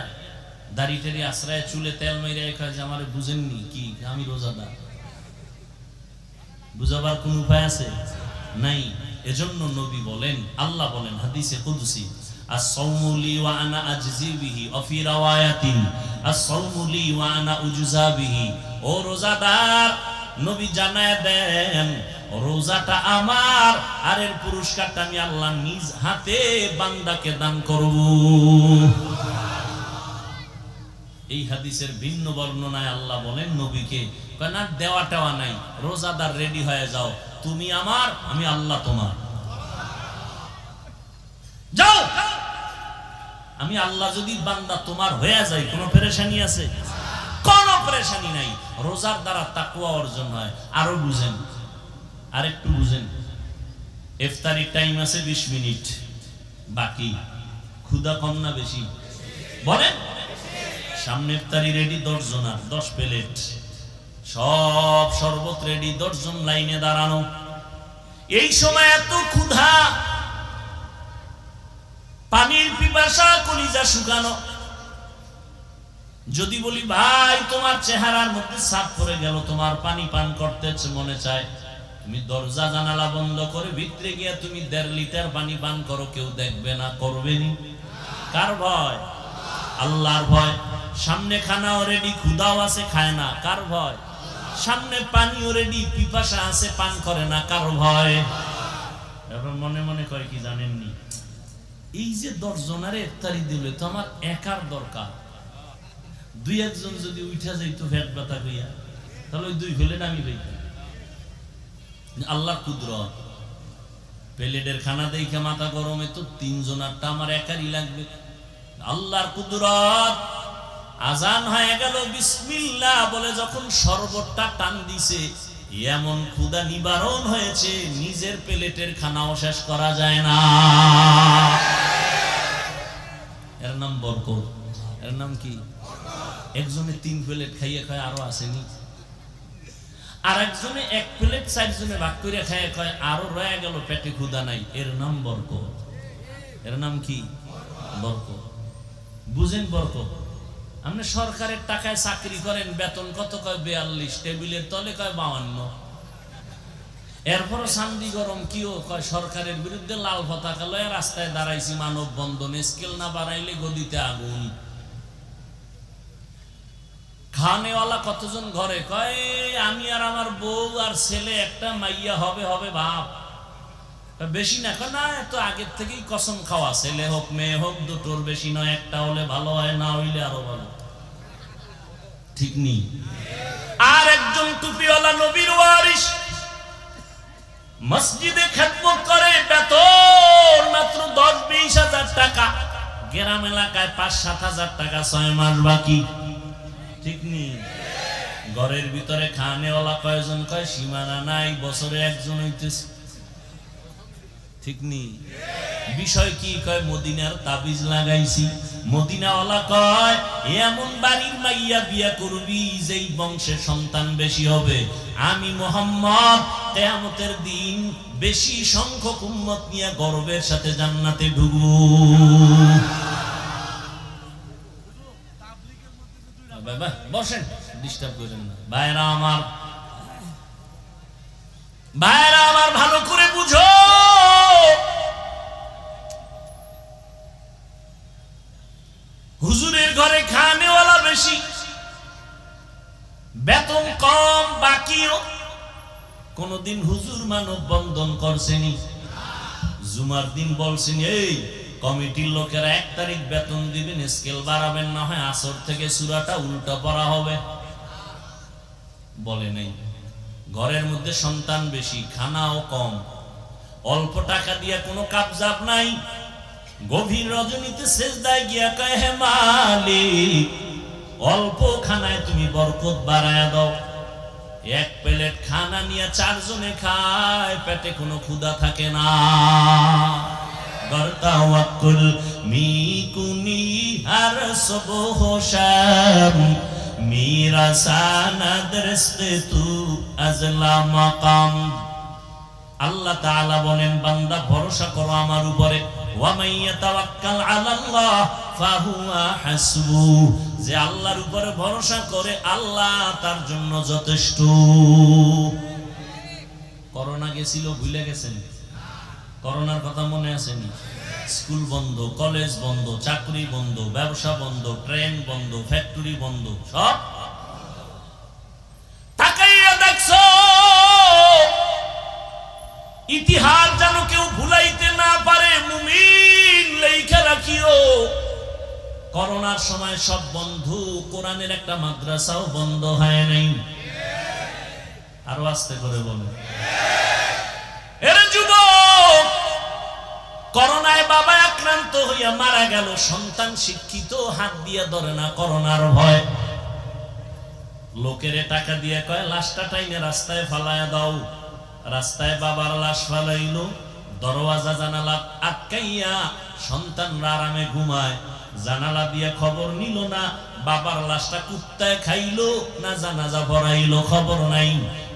দাড়ি টেরি আশ্রয়, চুলে তেল মাইরা একা, যে আমারে বুঝেননি কি আমি রোজাদার? বুঝাবার কোন উপায় আছে? নাই। এজন্য নবী বলেন, আল্লাহ বলেন হাদিসে কুদসি, আস-সাওমু লি ওয়া আনা আজজি বিহি, ওয়া ফি রাওয়ায়াতিন আস-সাওমু লি ওয়া আনা উজজা বিহি। ও রোজাদার, নবী জানায় দেন রোজাটা আমার, আর এর পুরস্কারটা আমি আল্লাহ নিজ হাতে বান্দাকে দান করব। এই হাদিসের ভিন্ন বর্ণনায় আল্লাহ বলেন নবীকে, না দেওয়াটাও নাই, রোজাদার রেডি হয়ে যাও, তুমি আমার, আমি আল্লাহ তোমার। যাও, আমি আল্লাহ যদি বান্দা তোমার হয়ে যায়, কোনো পেরেশানি আছে? কোনো পেরেশানি নাই। রোজার দ্বারা তাকওয়া অর্জন হয়। আরো বুঝেন, আরেকটু বুঝেন। ইফতারি টাইম আছে 20 মিনিট বাকি, ক্ষুধা কম না বেশি? বলেন। সামনে ইফতারি রেডি 10 জনার, 10 প্লেট, সব শরবত রেডি, 10 জন লাইনে দাঁড়ানো। এই সময় এত ক্ষুধা, পানির পিপাসা, কলিজা শুকানো। যদি বলি ভাই তোমার চেহারার মধ্যে ছাপ পড়ে গেল, তোমার পানি পান করতে মনে চায়, তুমি দরজা জানালা বন্ধ করে ভিতরে গিয়া তুমি 1.5 লিটার পানি পান করো, কেউ দেখবে না, করবে নি? কার ভয়? আল্লাহর ভয়। সামনে খানাও রেডি, ক্ষুধাও আছে, খায় না, কার ভয়? সামনে পানিও রেডি, পিপাসা আছে, পান করে না, কার ভয়? এবার মনে মনে কয় কি জানেননি, এই যে 10 জনারে ইফতারি দিলে তো আমার একার দরকার, 2-1 জন যদি উঠা যাইতো পেট ব্যথা কইয়া, তাহলে ওই 2 প্লেট আমি পাইতাম। আল্লাহর কুদরত, প্লেটের খানা দেখে মাথা গরমে তো 3 জনারটা আমার একারই লাগবে। আল্লাহর কুদরত, আজান হয়ে গেল, বিসমিল্লাহ বলে যখন শরবতটা টান দিছে, এমন ক্ষুধা নিবারণ হয়েছে, নিজের প্লেটের খানাও শেষ করা যায় না। এর নাম বরকত। এর নাম কি? একজনে 3 প্লেট খাইয়ে খায় আরো আসেনি, আর একজনে 1 প্লেট 4 জনে ভাগ করে খাইয়ে খায় আরো রয়ে গেল, পেটে ক্ষুধা নাই। এর নাম বরকত। এর নাম কি? বরকত। বুঝেন বরকত? আপনি সরকারের টাকায় চাকরি করেন, বেতন কত? কয় 42, টেবিলের তলে কয় 52। এরপরও শান্তি গরম কিও কয় সরকারের বিরুদ্ধে লাল পতাকা লয়ে রাস্তায় দাঁড়াইছি, মানব বন্ধন, স্কেল না বাড়াইলে গদিতে আগুন। খানেওয়ালা কতজন ঘরে? কয় আমি আর আমার বউ আর ছেলে, একটা মাইয়া হবে, হবে ভাব, বেশি না। কয় না, এত আগের থেকেই কসম খাওয়া, ছেলে হোক মেয়ে হোক দুটোর বেশি নয়, একটা হলে ভালো হয়, না হইলে আরো ভালো। ঠিক নেই? আর একজন টুপিওয়ালা নবীর ওয়ারিস, মসজিদে খেদমত করে, বেতন মাত্র 10-20 হাজার টাকা, গ্রাম এলাকায় 5-7 হাজার টাকা, 6 মাস বাকি। ঠিক নেই? ঘরের ভিতরে খানেওয়ালা কয়জন? কয় সীমানা নাই, বছরে 1 জন হইতেছে। ঠিক নেই? বিষয় কি? কয় মদিনার তাবিজ লাগাইছি। মদিনাওয়ালা কয় এমন বাড়ির মাইয়া বিয়া করবি যেই বংশে সন্তান বেশি হবে, আমি মুহাম্মদ কিয়ামতের দিন বেশি সংখ্যক উম্মত নিয়ে গর্বের সাথে জান্নাতে ঢুকবো। বাবা বসেন, ডিস্টার্ব করেন না। ভাইরা আমার, ভাইরা আমার, ভালো করে বুঝো, হুজুরের ঘরে খানেওয়ালা বেশি, বেতন কম, বাকিও। কোনদিন হুজুর মানব বন্ধন করছেনি? জুমার দিন বলছেন এই কমিটির লোকেরা 1 তারিখ বেতন দিবেন, স্কেল বাড়াবেন, না হয় আসর থেকে সূরাটা উল্টা পড়া হবে? বলে নাই। ঘরের মধ্যে সন্তান বেশি, খানাও কম, অল্প টাকা দিয়ে কোনো কাবজাব নাই। গভীর রজনীতে সেজদায় গিয়া কয় হে মালিক, অল্প খানায় তুমি বরকত বাড়ায়া দাও। 1 প্লেট খানা নিয়ে 4 জনে খায়, পেটে কোনো ক্ষুধা থাকে না। গরতাওয়াক্কুল মিকুনি আর সুবহ শাম, মেরা সানাদ রিজকে তু আজলা মাকাম। আল্লাহ তাআলা বলেন বান্দা ভরসা করো আমার উপরে, ওয়া মাইয়াতাওয়াক্কাল আলাল্লাহ ফাহুয়া হাসবু, যে আল্লাহর উপরে ভরসা করে আল্লাহ তার জন্য যথেষ্ট। করোনা গেছিল, ভুলে গেছেন? করোনার কথা মনে আছেনি? স্কুল বন্ধ, কলেজ বন্ধ, চাকরি বন্ধ, ব্যবসা বন্ধ, ট্রেন বন্ধ, ফ্যাক্টরি বন্ধ, সব তাকাইয়া দেখছো। ইতিহাস যেন কেউ ভুলাইতে না পারে, মুমিন লেখা রাখিও। করোনার সময় সব বন্ধ, কোরআনের একটা মাদ্রাসাও বন্ধ হয় নাই। আরো আস্তে করে বলে, এর যুবক, করোনায় বাবা আক্রান্ত হইয়া মারা গেল, সন্তান শিক্ষিত, হাত দিয়ে ধরে না করোনার ভয়। লোকেরে টাকা দিয়ে কয় লাশটা টাইনে রাস্তায় ফালাইয়া দাও। রাস্তায় বাবার লাশ ফালাইলো, দরওয়াজা জানালা আটকাইয়া সন্তানরা আরামে ঘুমায়। জানালা দিয়ে খবর নিল না বাবার লাশটা কুত্তায় খাইলো না জানাজা পড়াইলো, খবর নাই।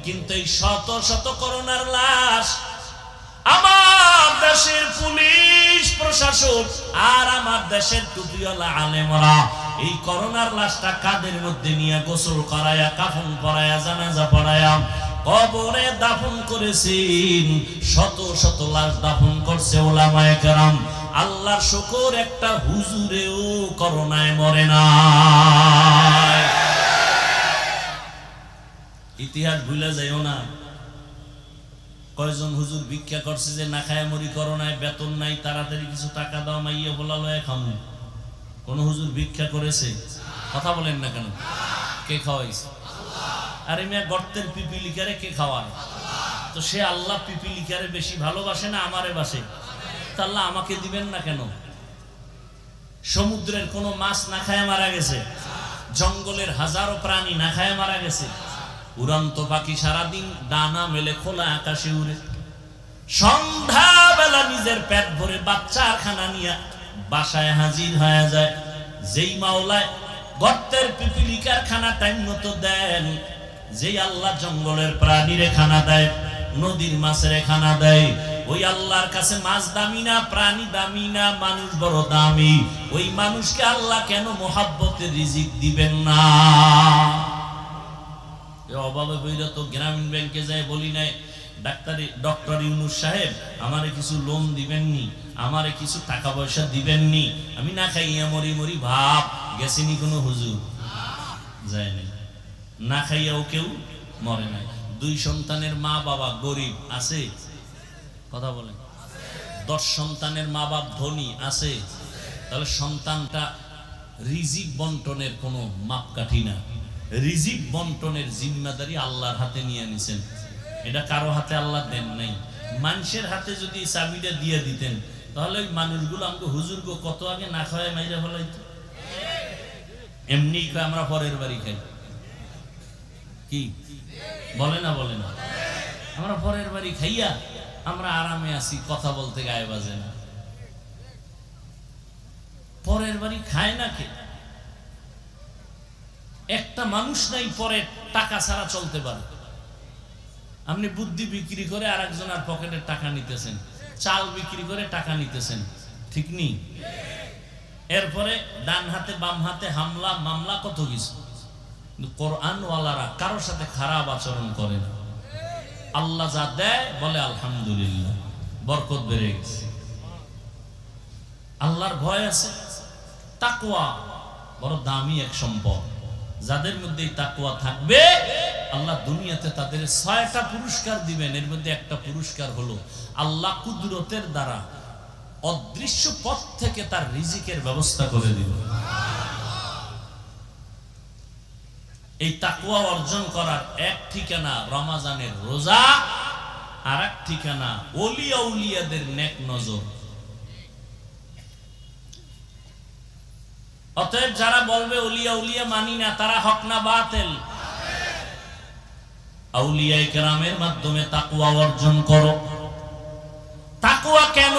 কিন্তু এই শত শত করোনার লাশ আমার দেশের পুলিশ প্রশাসন আর আমার দেশের টুপিওয়ালা আলেমরা এই করোনার লাশটা কাদের মধ্যে নিয়ে গোসল করায়া, কাফন পরায়া, জানাজা পড়ায়া কবরে দাফন করেছেন। শত শত লাশ দাফন করছে ওলামায়ে কেরাম। আল্লাহর শুকর একটা হুজুরেও করোনায় মরে না। ইতিহাস ভুলে যাইও না। কয়জন হুজুর ভিক্ষা করছে যে না খায় মরি করোনায়, বেতন নাই, তাড়াতাড়ি কিছু টাকা দাও, মাইয়া বলা লয় খামু। কোন হুজুর ভিক্ষা করেছে? কথা বলেন না কেন? কে খাওয়াইছে? আরে মিয়া গর্তের পিপিলিকারে কে খাওয়ায়? তো সে আল্লাহ পিপিলিকারে বেশি ভালোবাসে না আমারে বাসে? তা আল্লাহ আমাকে দিবেন না কেন? সমুদ্রের কোন মাছ না খায় মারা গেছে, জঙ্গলের হাজারো প্রাণী না খায় মারা গেছে, উড়ন্ত পাখি সারাদিন ডানা মেলে খোলা আকাশে উড়ে, সন্ধ্যাবেলা নিজের পেট ভরে বাচ্চার খানা নিয়ে বাসায় হাজির হয়ে যায়। যেই মাওলায় গর্তের পিপিলিকার খানা টাইম মতো দেন, যেই আল্লাহ জঙ্গলের প্রাণীরে খানা দেয়, নদীর মাছের খানা দেয়, ওই আল্লাহর কাছে মাছ দামি না, প্রাণী দামি না, মানুষ বড় দামি। ওই মানুষকে আল্লাহ কেন মোহাব্বতের রিজিক দিবেন না? অভাবে বইরা তো গ্রামীণ ব্যাংকে যায় বলি নাই, ডক্টর ইউনুস সাহেব আমারে কিছু লোন দিবেননি, আমারে কিছু টাকা পয়সা দিবেননি, আমি না খাইয়া মরি মরি ভাব গেছেনি কোনো হুজুর? যায় নাই। না খাইয়াও কেউ মরে নাই। 2 সন্তানের মা বাবা গরিব আছে? কথা বলেন। 10 সন্তানের মা বাপ ধনী আছে? তাহলে সন্তানটা রিজিক বন্টনের কোনো মাপকাঠি না। রিজিক বন্টনের জিম্মাদারি আল্লাহর হাতে নিয়ে নিছেন। এটা কারো হাতে আল্লাহ দেন নাই। মানুষের হাতে যদি চাবিটা দিয়ে দিতেন তাহলে ওই মানুষগুলো আমাকে হুজুরকে কত আগে না খাওয়ায় মাইরা ফেলাইতো। এমনি আমরা পরের বাড়ি খাই, কি বলে না? বলে না? আমরা পরের বাড়ি খাইয়া আমরা আরামে আছি, কথা বলতে গায়ে বাজে না। পরের বাড়ি খায় না কে? একটা মানুষ নাই পরে টাকা ছাড়া চলতে পারে। আপনি বুদ্ধি বিক্রি করে আর একজনের পকেটের টাকা নিতেছেন, চাল বিক্রি করে টাকা নিতেছেন, ঠিক নি? এরপরে ডান হাতে বাম হাতে হামলা মামলা কত কিছু। কোরআনওয়ালারা কারোর সাথে খারাপ আচরণ করে না। আল্লাহ যা দেয় বলে আলহামদুলিল্লাহ, বরকত বেড়ে গেছে। আল্লাহর ভয় আছে। তাকওয়া বড় দামি এক সম্পদ। যাদের মধ্যে তাকওয়া থাকবে আল্লাহ দুনিয়াতে তাদের 6টা পুরস্কার দিবেন। এর মধ্যে একটা পুরস্কার হলো আল্লাহ কুদরতের দ্বারা অদৃশ্য পথ থেকে তার রিজিকের ব্যবস্থা করে দিবেন। এই তাকওয়া অর্জন করার এক ঠিকানা রমজানের রোজা, আর এক ঠিকানা ওলিয়া উলিয়াদের নেক নজর। অতএব যারা বলবে ওলিয়া উলিয়া মানি না, তারা হক না বাতিল? আউলিয়ায়ে কেরামের মাধ্যমে তাকওয়া অর্জন করো। তাকওয়া কেন?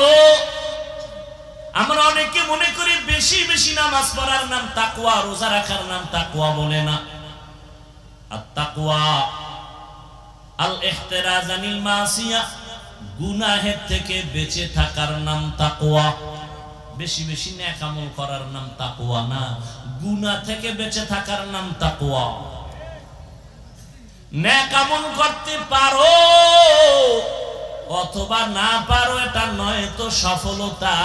আমরা অনেকে মনে করি বেশি বেশি নামাজ পড়ার নাম তাকওয়া, রোজা রাখার নাম তাকওয়া বলে না। আত-তাকওয়া আল-ইহতিরাজ আনিল মাসিয়া, গুনাহের থেকে বেঁচে থাকার নাম তাকওয়া। বেশি বেশি নেক আমল করার নাম তাকওয়া না, গুনাহ থেকে বেঁচে থাকার নাম তাকওয়া। নেক আমল করতে পারো অথবা না পারো এটা নয় তো সফলতা।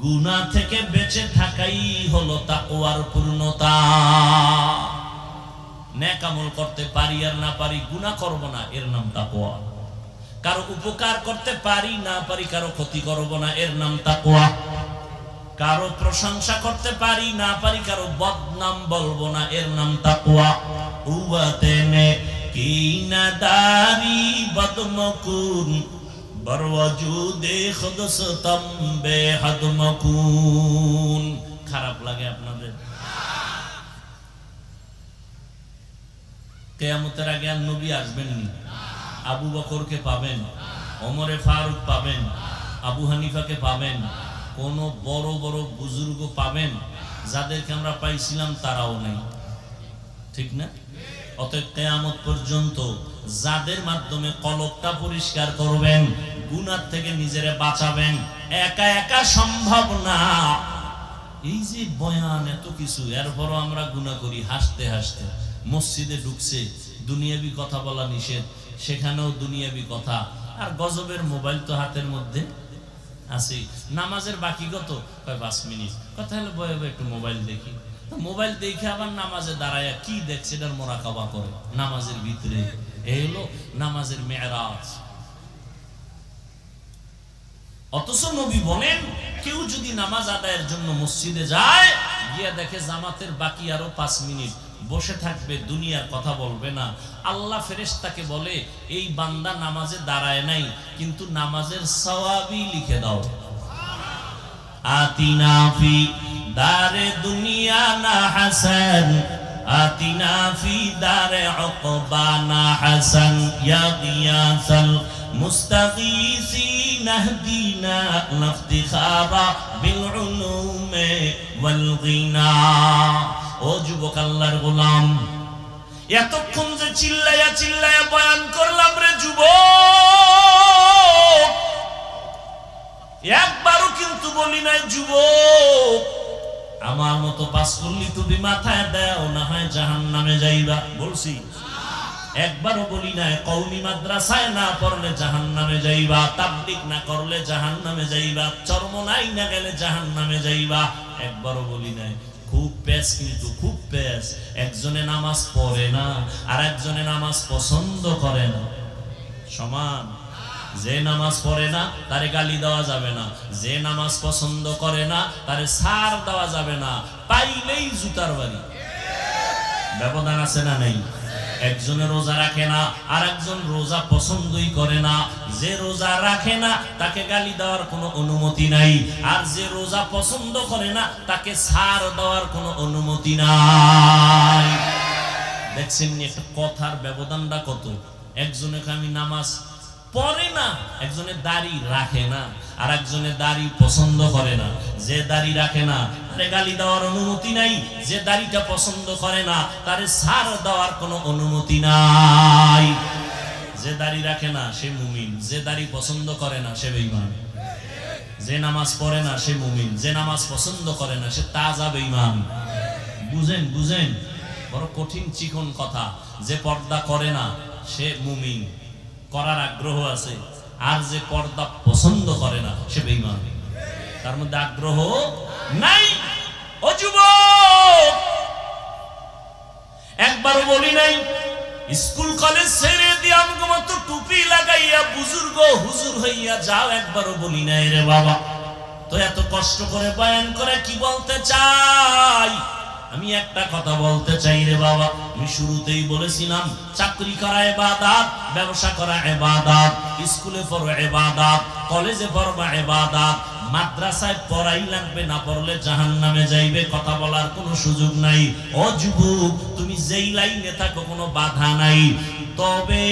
গুনাহ থেকে বেঁচে থাকাই হলো তাকওয়ার পূর্ণতা। নেক আমল করতে পারি আর না পারি, গুনাহ করব না, এর নাম তাকওয়া। কারো উপকার করতে পারি না পারি, কারো ক্ষতি করব না, এর নাম তাকওয়া। কারো প্রশংসা করতে পারি না পারি, কারো বদনাম বলবো না, এর নাম তাকওয়া। উওয়াতেনে কি নাদারি বদমকুন বরওয়াজুদে খুদসতম বেহদমকুন। খারাপ লাগে আপনাদের? কিয়ামতের আগে আর নবী আসবেননি। আবু বকরকে পাবেন, ওমরে ফারুক পাবেন, আবু হানিফাকে পাবেন, কোন বড় বড় বুজুর্গ পাবেন, যাদেরকে আমরা পাইছিলাম তারাও নেই, ঠিক না? অতএব কিয়ামত পর্যন্ত যাদের মাধ্যমে কলবটা পরিষ্কার করবেন, গুনাহ থেকে নিজেরে বাঁচাবেন, একা একা সম্ভব না। এই যে বয়ান এত কিছু, এরপরও আমরা গুনাহ করি হাসতে হাসতে। মসজিদে ঢুকছে, দুনিয়াবি কথা বলা নিষেধ, সেখানেও দুনিয়াবি কথা। আর গজবের মোবাইল তো হাতের মধ্যে আসি নামাজের বাকি কত? কয় 5 মিনিট। কথা হলো বয়ে বয়ে একটু মোবাইল দেখি। তো মোবাইল দেখে আবার নামাজে দাঁড়ায় কি দেখছে এটার মোরাকাবা করে নামাজের ভিতরে। এই হলো নামাজের মেরাজ। অথচ নবী বলেন কেউ যদি নামাজ আদায়ের জন্য মসজিদে যায়, গিয়া দেখে জামাতের বাকি আরো 5 মিনিট, বসে থাকবে, দুনিয়ার কথা বলবে না। আল্লাহ ফেরেশতাকে বলে এই বান্দা নামাজে দাঁড়ায় নাই, কিন্তু নামাজের সওয়াবই লিখে দাও। আতিনা ফি দারে দুনিয়া না হাসান, আতিনা ফি দারে উকবা না হাসান, ইয়া গিয়াসাল মুস্তাগীসিন আহদিনা লাফতিখারা বিল উলুমে ওয়াল গিনা। ও যুবক আল্লাহর গোলাম, এতক্ষণ যে চিল্লায়া চিল্লায়া বয়ান করলাম রে যুবক, একবারও কিন্তু বলি নাই যুবক আমার মতো পাস করলি তুমি মাথায় দাও, না হয় জাহান্নামে যাইবা। বলছি? একবারও বলি নাই কওমি মাদ্রাসায় না পড়লে জাহান্নামে যাইবা, তাবলীগ না করলে জাহান্নামে যাইবা, চরমনাই না গেলে জাহান্নামে যাইবা, একবারও বলি নাই। খুব পেস, কিন্তু খুব পেস। একজনে নামাজ পড়ে না আর একজনে নামাজ পছন্দ করে না, সমান। যে নামাজ পড়ে না তারে গালি দেওয়া যাবে না, যে নামাজ পছন্দ করে না তারে ছাড় দেওয়া যাবে না, পাইলেই জুতার বাড়ি। ব্যবধান আছে না নাই? একজনে রোজা রাখে না আর একজন রোজা পছন্দই করে না। যে রোজা রাখে না তাকে গালি দেওয়ার কোনো অনুমতি নাই, আর যে রোজা পছন্দ করে না তাকে ছাড় দেওয়ার কোনো অনুমতি নাই। দেখছেন একটা কথার ব্যবধানটা কত? একজনে আমি নামাজ পড়ে না, একজনে দাড়ি রাখে না আর একজনে দাড়ি পছন্দ করে না। যে দাড়ি রাখে না তারে গালি দেওয়ার অনুমতি নাই, যে দাড়িটা পছন্দ করে না তারে ছাড় দেওয়ার কোনো অনুমতি নাই। যে দাড়ি রাখে না সে মুমিন, যে দাড়ি পছন্দ করে না সে বেঈমান। যে নামাজ পড়ে না সে মুমিন, যে নামাজ পছন্দ করে না সে তাজা বেঈমান। বুঝেন? বুঝেন? বড় কঠিন চিকন কথা। যে পর্দা করে না সে মুমিন, করার আগ্রহ আছে, আর যে পর্দা পছন্দ করে না সে বেঈমান, তার মধ্যে আগ্রহ নাই। ও যুবক, একবারও বলি নাই স্কুল কলেজ ছেড়ে দিয়ে আমগো মতো টুপি লাগাইয়া বুজুর্গ হুজুর হইয়া যাও, একবারও বলি নাই রে বাবা। তো এত কষ্ট করে বয়ান করে কি বলতে চাই? আমি একটা কথা বলতে চাই রে বাবা, আমি শুরুতেই বলেছিলাম চাকরি করা ইবাদত, ব্যবসা করা ইবাদত, স্কুলে পড়া ইবাদত, কলেজে পড়বা ইবাদত, মাদ্রাসায় পড়াই লাগবে, না পড়লে জাহান্নামে যাইবে, কথা বলার কোনো সুযোগ নাই। ও যুবক, তুমি যেই লাইনে থাকো কোনো বাধা নাই। তবে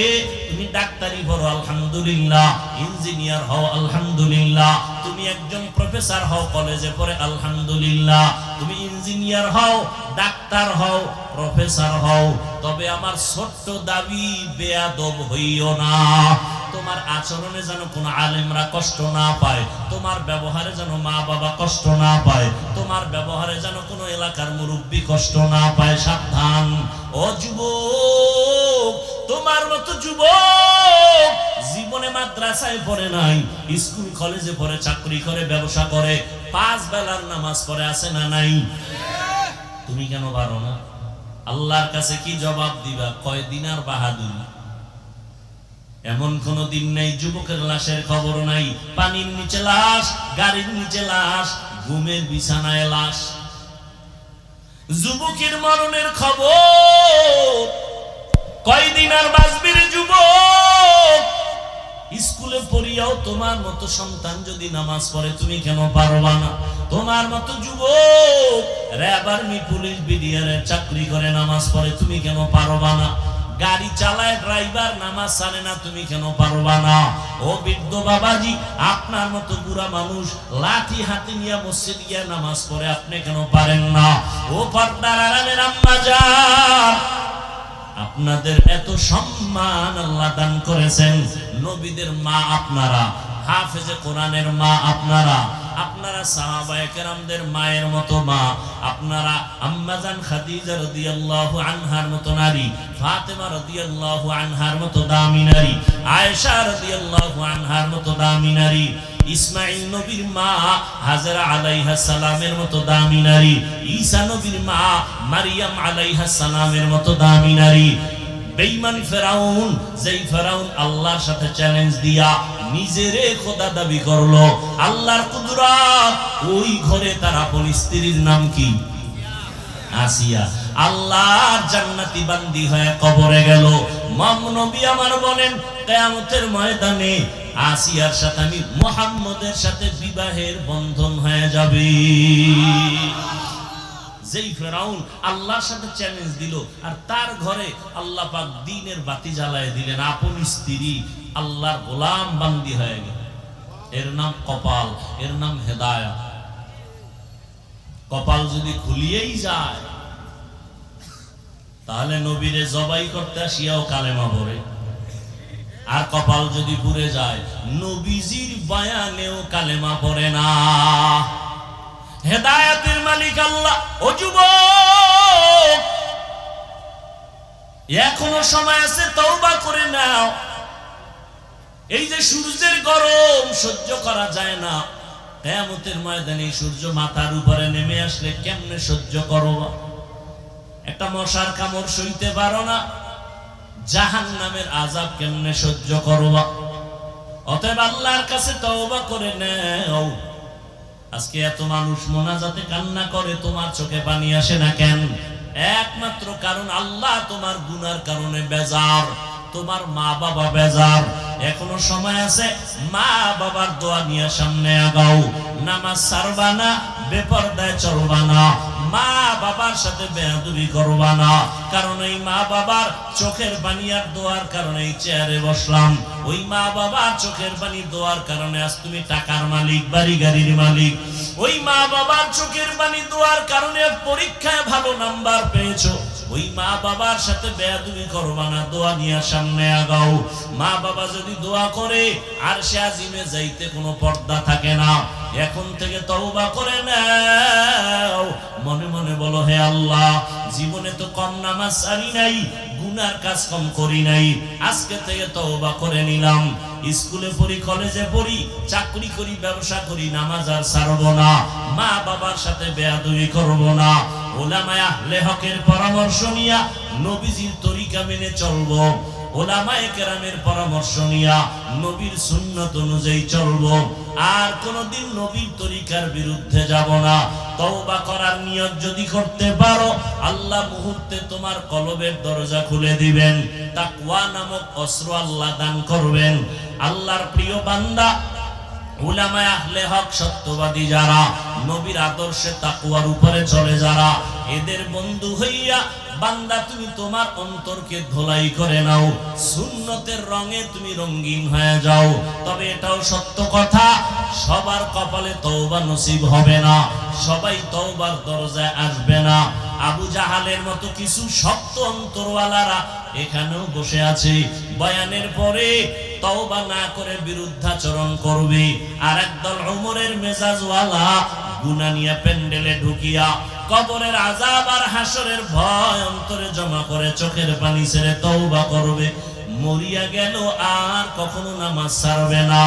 তুমি ডাক্তারি পড়ো আলহামদুলিল্লাহ, ইঞ্জিনিয়ার হও আলহামদুলিল্লাহ, তুমি একজন প্রফেসর হও কলেজে পড়ে আলহামদুলিল্লাহ, তুমি ইঞ্জিনিয়ার হও, ডাক্তার হও, প্রফেসর হও, তবে আমার ছোট্ট দাবি বেয়াদব হইও না। তোমার আচরণে যেন কোনো আলেমরা কষ্ট না পায়, তোমার ব্যবহারে যেন মা বাবা কষ্ট না পায়, তোমার ব্যবহারে যেন কোনো এলাকার মুরব্বী কষ্ট না পায়, সাবধান। ও যুবক, তোমার মতো যুবক জীবনে মাদ্রাসায় পড়ে নাই, স্কুল কলেজে পড়ে, চাকরি করে, ব্যবসা করে, 5 বেলার নামাজ পড়ে, আছে না নাই? তুমি কেন পারো না? আল্লাহর কাছে কি জবাব দিবা? কয়দিন আর বাহাদুরি? এমন কোন দিন নেই যুবকের লাশের খবর নাই, পানির নিচে লাশ, গাড়ির নিচে লাশ, ঘুমের বিছানায় লাশ। যুবকের মরণের খবর কয়দিন আর বাঁচবি রে যুবক? স্কুলে পড়িয়াও তোমার মতো সন্তান যদি নামাজ পড়ে, তুমি কেন পারবা না? তোমার মতো যুবক র্যাব, আর্মি, পুলিশ, বিডিআরের চাকরি করে নামাজ পড়ে, তুমি কেন পারবা না? গাড়ি চালায় ড্রাইভার, নামাজ ছাড়ে না, তুমি কেন পারবা না? ও বৃদ্ধ বাবাজি, আপনার মতো বুড়া মানুষ লাঠি হাতে নিয়ে মসজিদ গিয়ে নামাজ পড়ে, আপনি কেন পারেন না? ও পর্দার আড়ালের আম্মা জান, আপনাদের এত সম্মান আল্লাহ দান করেছেন। নবীদের মা আপনারা, হাফেজে কোরআনের মা আপনারা, আপনারা সাহাবায়ে কেরামদের মায়ের মতো মা, আপনারা আম্মা জান খাদিজা রাদিয়াল্লাহু আনহার মতো নারী, ফাতেমা রাদিয়াল্লাহু আনহার মতো দামি নারী, আয়েশা রাদিয়াল্লাহু আনহার মতো দামি নারী, ইসমাঈল নবীর মা হাজরা আলাইহিস সালামের মতো দামি নারী, ঈসা নবীর মা মারিয়াম আলাইহিস সালামের মতো দামি নারী। বেঈমান ফেরাউন, যেই ফেরাউন আল্লাহর সাথে চ্যালেঞ্জ দিয়া নিজেরে খোদা দাবি করলো, আল্লাহর কুদরত, ওই ঘরে তার আপন স্ত্রীর নাম কি? আসিয়া। আল্লাহর জান্নাতি বান্দি হয়ে কবরে গেল। নবী আমার বলেন কিয়ামতের ময়দানে আসিয়ার সাথে আমি মুহাম্মদের সাথে বিবাহের বন্ধন হয়ে যাবে। যেই ফেরাউন আল্লাহর সাথে চ্যালেঞ্জ দিল, আর তার ঘরে আল্লাহ পাক দ্বীনের বাতি জ্বালায় দিলেন, আপন স্ত্রী আল্লাহর গোলাম বান্দি হয়ে গেল। এর নাম কপাল, এর নাম হেদায়েত। কপাল যদি খুলিয়েই যায় তাহলে নবীরে জবাই করতে আসিয়াও কালেমা পড়ে, আর কপাল যদি পুড়ে যায় নবীজির বয়ানেও কালেমা পড়ে না। হেদায়েতের মালিক আল্লাহ। ও যুবক, এখনো সময় আছে, তওবা করে নাও। এই যে সূর্যের গরম সহ্য করা যায় না, কিয়ামতের ময়দানে সূর্য মাথার উপরে নেমে আসলে কেমনে সহ্য করবা? একটা মশার কামড় সইতে পারো না, জাহান্নামের আযাব কেমনে সহ্য করবা? অতএব আল্লাহর কাছে তওবা করে নাও। আজকে এত মানুষ মোনাজাতে কান্না করে, তোমার চোখে পানি আসে না কেন? একমাত্র কারণ আল্লাহ তোমার গুনার কারণে বেজার, তোমার মা বাবা বেজার। এখনো সময় আছে, মা বাবার দোয়া নিয়ে সামনে আগাও। নামাজ ছাড়বা না, বেপরদায় চলবা না, মা বাবার সাথে বেয়াদবি করবা না। কারণ এই মা বাবার চোখের পানি আর দোয়ার কারণে এই চেয়ারে বসলাম। ওই মা বাবার চোখের পানি দোয়ার কারণে আজ তুমি টাকার মালিক, বাড়ি গাড়ির মালিক। ওই মা বাবার চোখের পানি দোয়ার কারণে পরীক্ষায় ভালো নাম্বার পেয়েছো। ওই মা বাবার সাথে বেয়াদবি করবা না, দোয়া নিয়ে সামনে আগাও। মা বাবা যদি দোয়া করে আর সে আজিমে যাইতে কোনো পর্দা থাকে না। এখন থেকে তওবা করে নাও, মনে মনে বলো, হে আল্লাহ, জীবনে তো কম নামাজ ছাড়ি নাই, গুনার কাজ কম করি নাই, আজকে থেকে তওবা করে নিলাম। স্কুলে পড়ি, কলেজে পড়ি, চাকরি করি, ব্যবসা করি, নামাজ আর ছাড়বো না, মা বাবার সাথে বেয়াদবি করবো না। উলামায়ে আহলে হকের পরামর্শ নিয়া নবীজির তরিকা মেনে চলবো। উলামায়ে কেরামের পরামর্শ নিয়া নবীর সুন্নাত অনুযায়ী চলবো। আর কোনদিন নবীর তরিকার বিরুদ্ধে যাব না। তওবা করার নিয়ত যদি করতে পারো, আল্লাহ মুহূর্তে তোমার কলবের দরজা খুলে দিবেন। তাকওয়া নামক অস্ত্র আল্লাহ দান করবেন। আল্লাহর প্রিয় বান্দা, উলামায়ে আহলে হক, সত্যবাদী যারা, নবীর আদর্শে তাকওয়ার উপরে চলে যারা, এদের বন্ধু হইয়া বান্দা তুমি তোমার অন্তরকে ধোলাই করে নাও, সুন্নতের রঙে তুমি রঙিন হয়ে যাও। তবে এটাও সত্য কথা, সবার কপালে তওবা নসিব হবে না, সবাই তওবার দরজায় আসবে না। আবু জাহালের মতো কিছু শক্ত অন্তরওয়ালারা এখানেও বসে আছে, বয়ানের পরে তওবা না করে বিরুদ্ধাচরণ করবে। আর একদল ওমরের মেজাজওয়ালা গুনাহ নিয়ে প্যান্ডেলে ঢুকিয়া কবরের আযাব আর হাসরের ভয় অন্তরে জমা করে চোখের পানি ছেড়ে তওবা করবে। মরিয়া গেল আর কখনো নামাজ ছাড়বে না।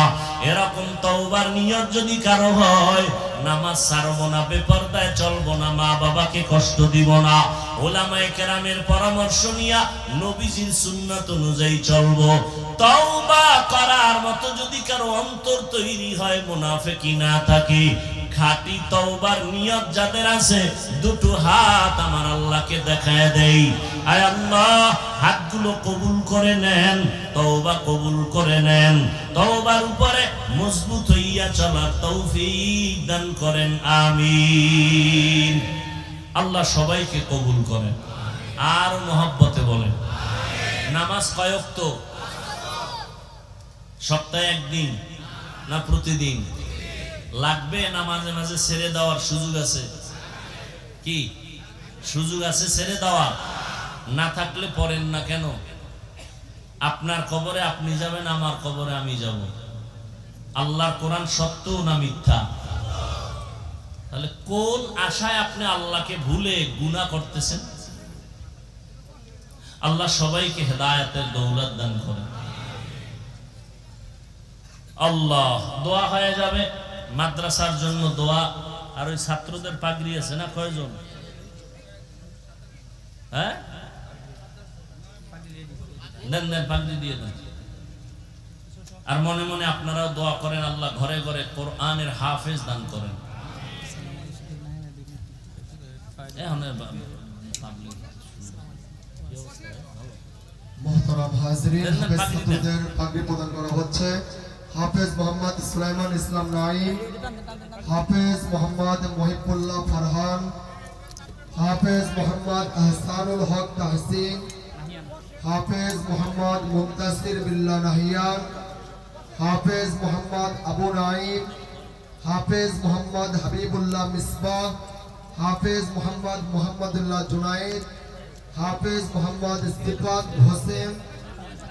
এরকম তওবার নিয়ত যদি কারো হয়, নামাজ ছাড়বো না, বেপরদায় চলবো না, মা বাবাকে কষ্ট দিব না, উলামায়ে কেরামের পরামর্শ নিয়া নবীজির সুন্নাত অনুযায়ী চলবো। তওবা করার মতো যদি কারো অন্তর তৈরি হয়, মুনাফিকি না থাকে, খাঁটি তওবার নিয়ত যাদের আছে, দুটো হাত আমার আল্লাহকে দেখায় দেই। আয় আল্লাহ, হাতগুলো কবুল করে নেন, তওবা কবুল করে নেন, তওবার উপরে মজবুত হইয়া চলার তৌফিক দান করেন, আমিন। আল্লাহ সবাইকে কবুল করেন। আর মহব্বতে বলেন, নামাজ কয় ওয়াক্ত? সপ্তাহে একদিন না প্রতিদিন? লাগবে না মাঝে মাঝে ছেড়ে দেওয়ার সুযোগ আছে? কি সুযোগ আছে ছেড়ে দেওয়া? না থাকলে পড়েন না কেন? আপনার কবরে আপনি যাবেন, আমার কবরে আমি যাব। আল্লাহর কোরআন সত্য না মিথ্যা? তাহলে কোন আশায় আপনি আল্লাহকে ভুলে গুনাহ করতেছেন? আল্লাহ সবাইকে হেদায়েতের দৌলত দান করেন। আল্লাহ দোয়া হয়ে যাবে। মাদ্রাসার জন্য দোয়া। আর ওই ছাত্রদের পাগড়ি আছে না, কয়জন? হ্যাঁ, দেন দেন, পাগড়ি দিয়ে দেন। আর মনে মনে আপনারাও দোয়া করেন, আল্লাহ ঘরে ঘরে কোরআনের হাফেজ দান করেন। মোহতারাম হাজরিন, হাফেজ ছাত্রদের পাগড়ি প্রদান করা হচ্ছে। হাফেজ মোহাম্মদ সুলাইমান ইসলাম নাঈম, হাফেজ মোহাম্মদ মহিবুল্লাহ ফারহান, হাফেজ মোহাম্মদ আহসানুল হক তাহসিন, হাফেজ মোহাম্মদ মুনতাসির বিল্লাহ নাহিয়ান, হাফেজ মোহাম্মদ আবু নাঈম, হাফেজ মোহাম্মদ হাবিবুল্লাহ মিসবাহ, হাফেজ মোহাম্মদ মুহাম্মদুল্লাহ জুনায়েদ, হাফেজ মোহাম্মদ ইস্তিফাক হোসেন,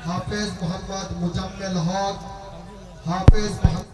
হাফেজ মোহাম্মদ মুজাম্মেল হক, হাফেজ মোহাম্মদ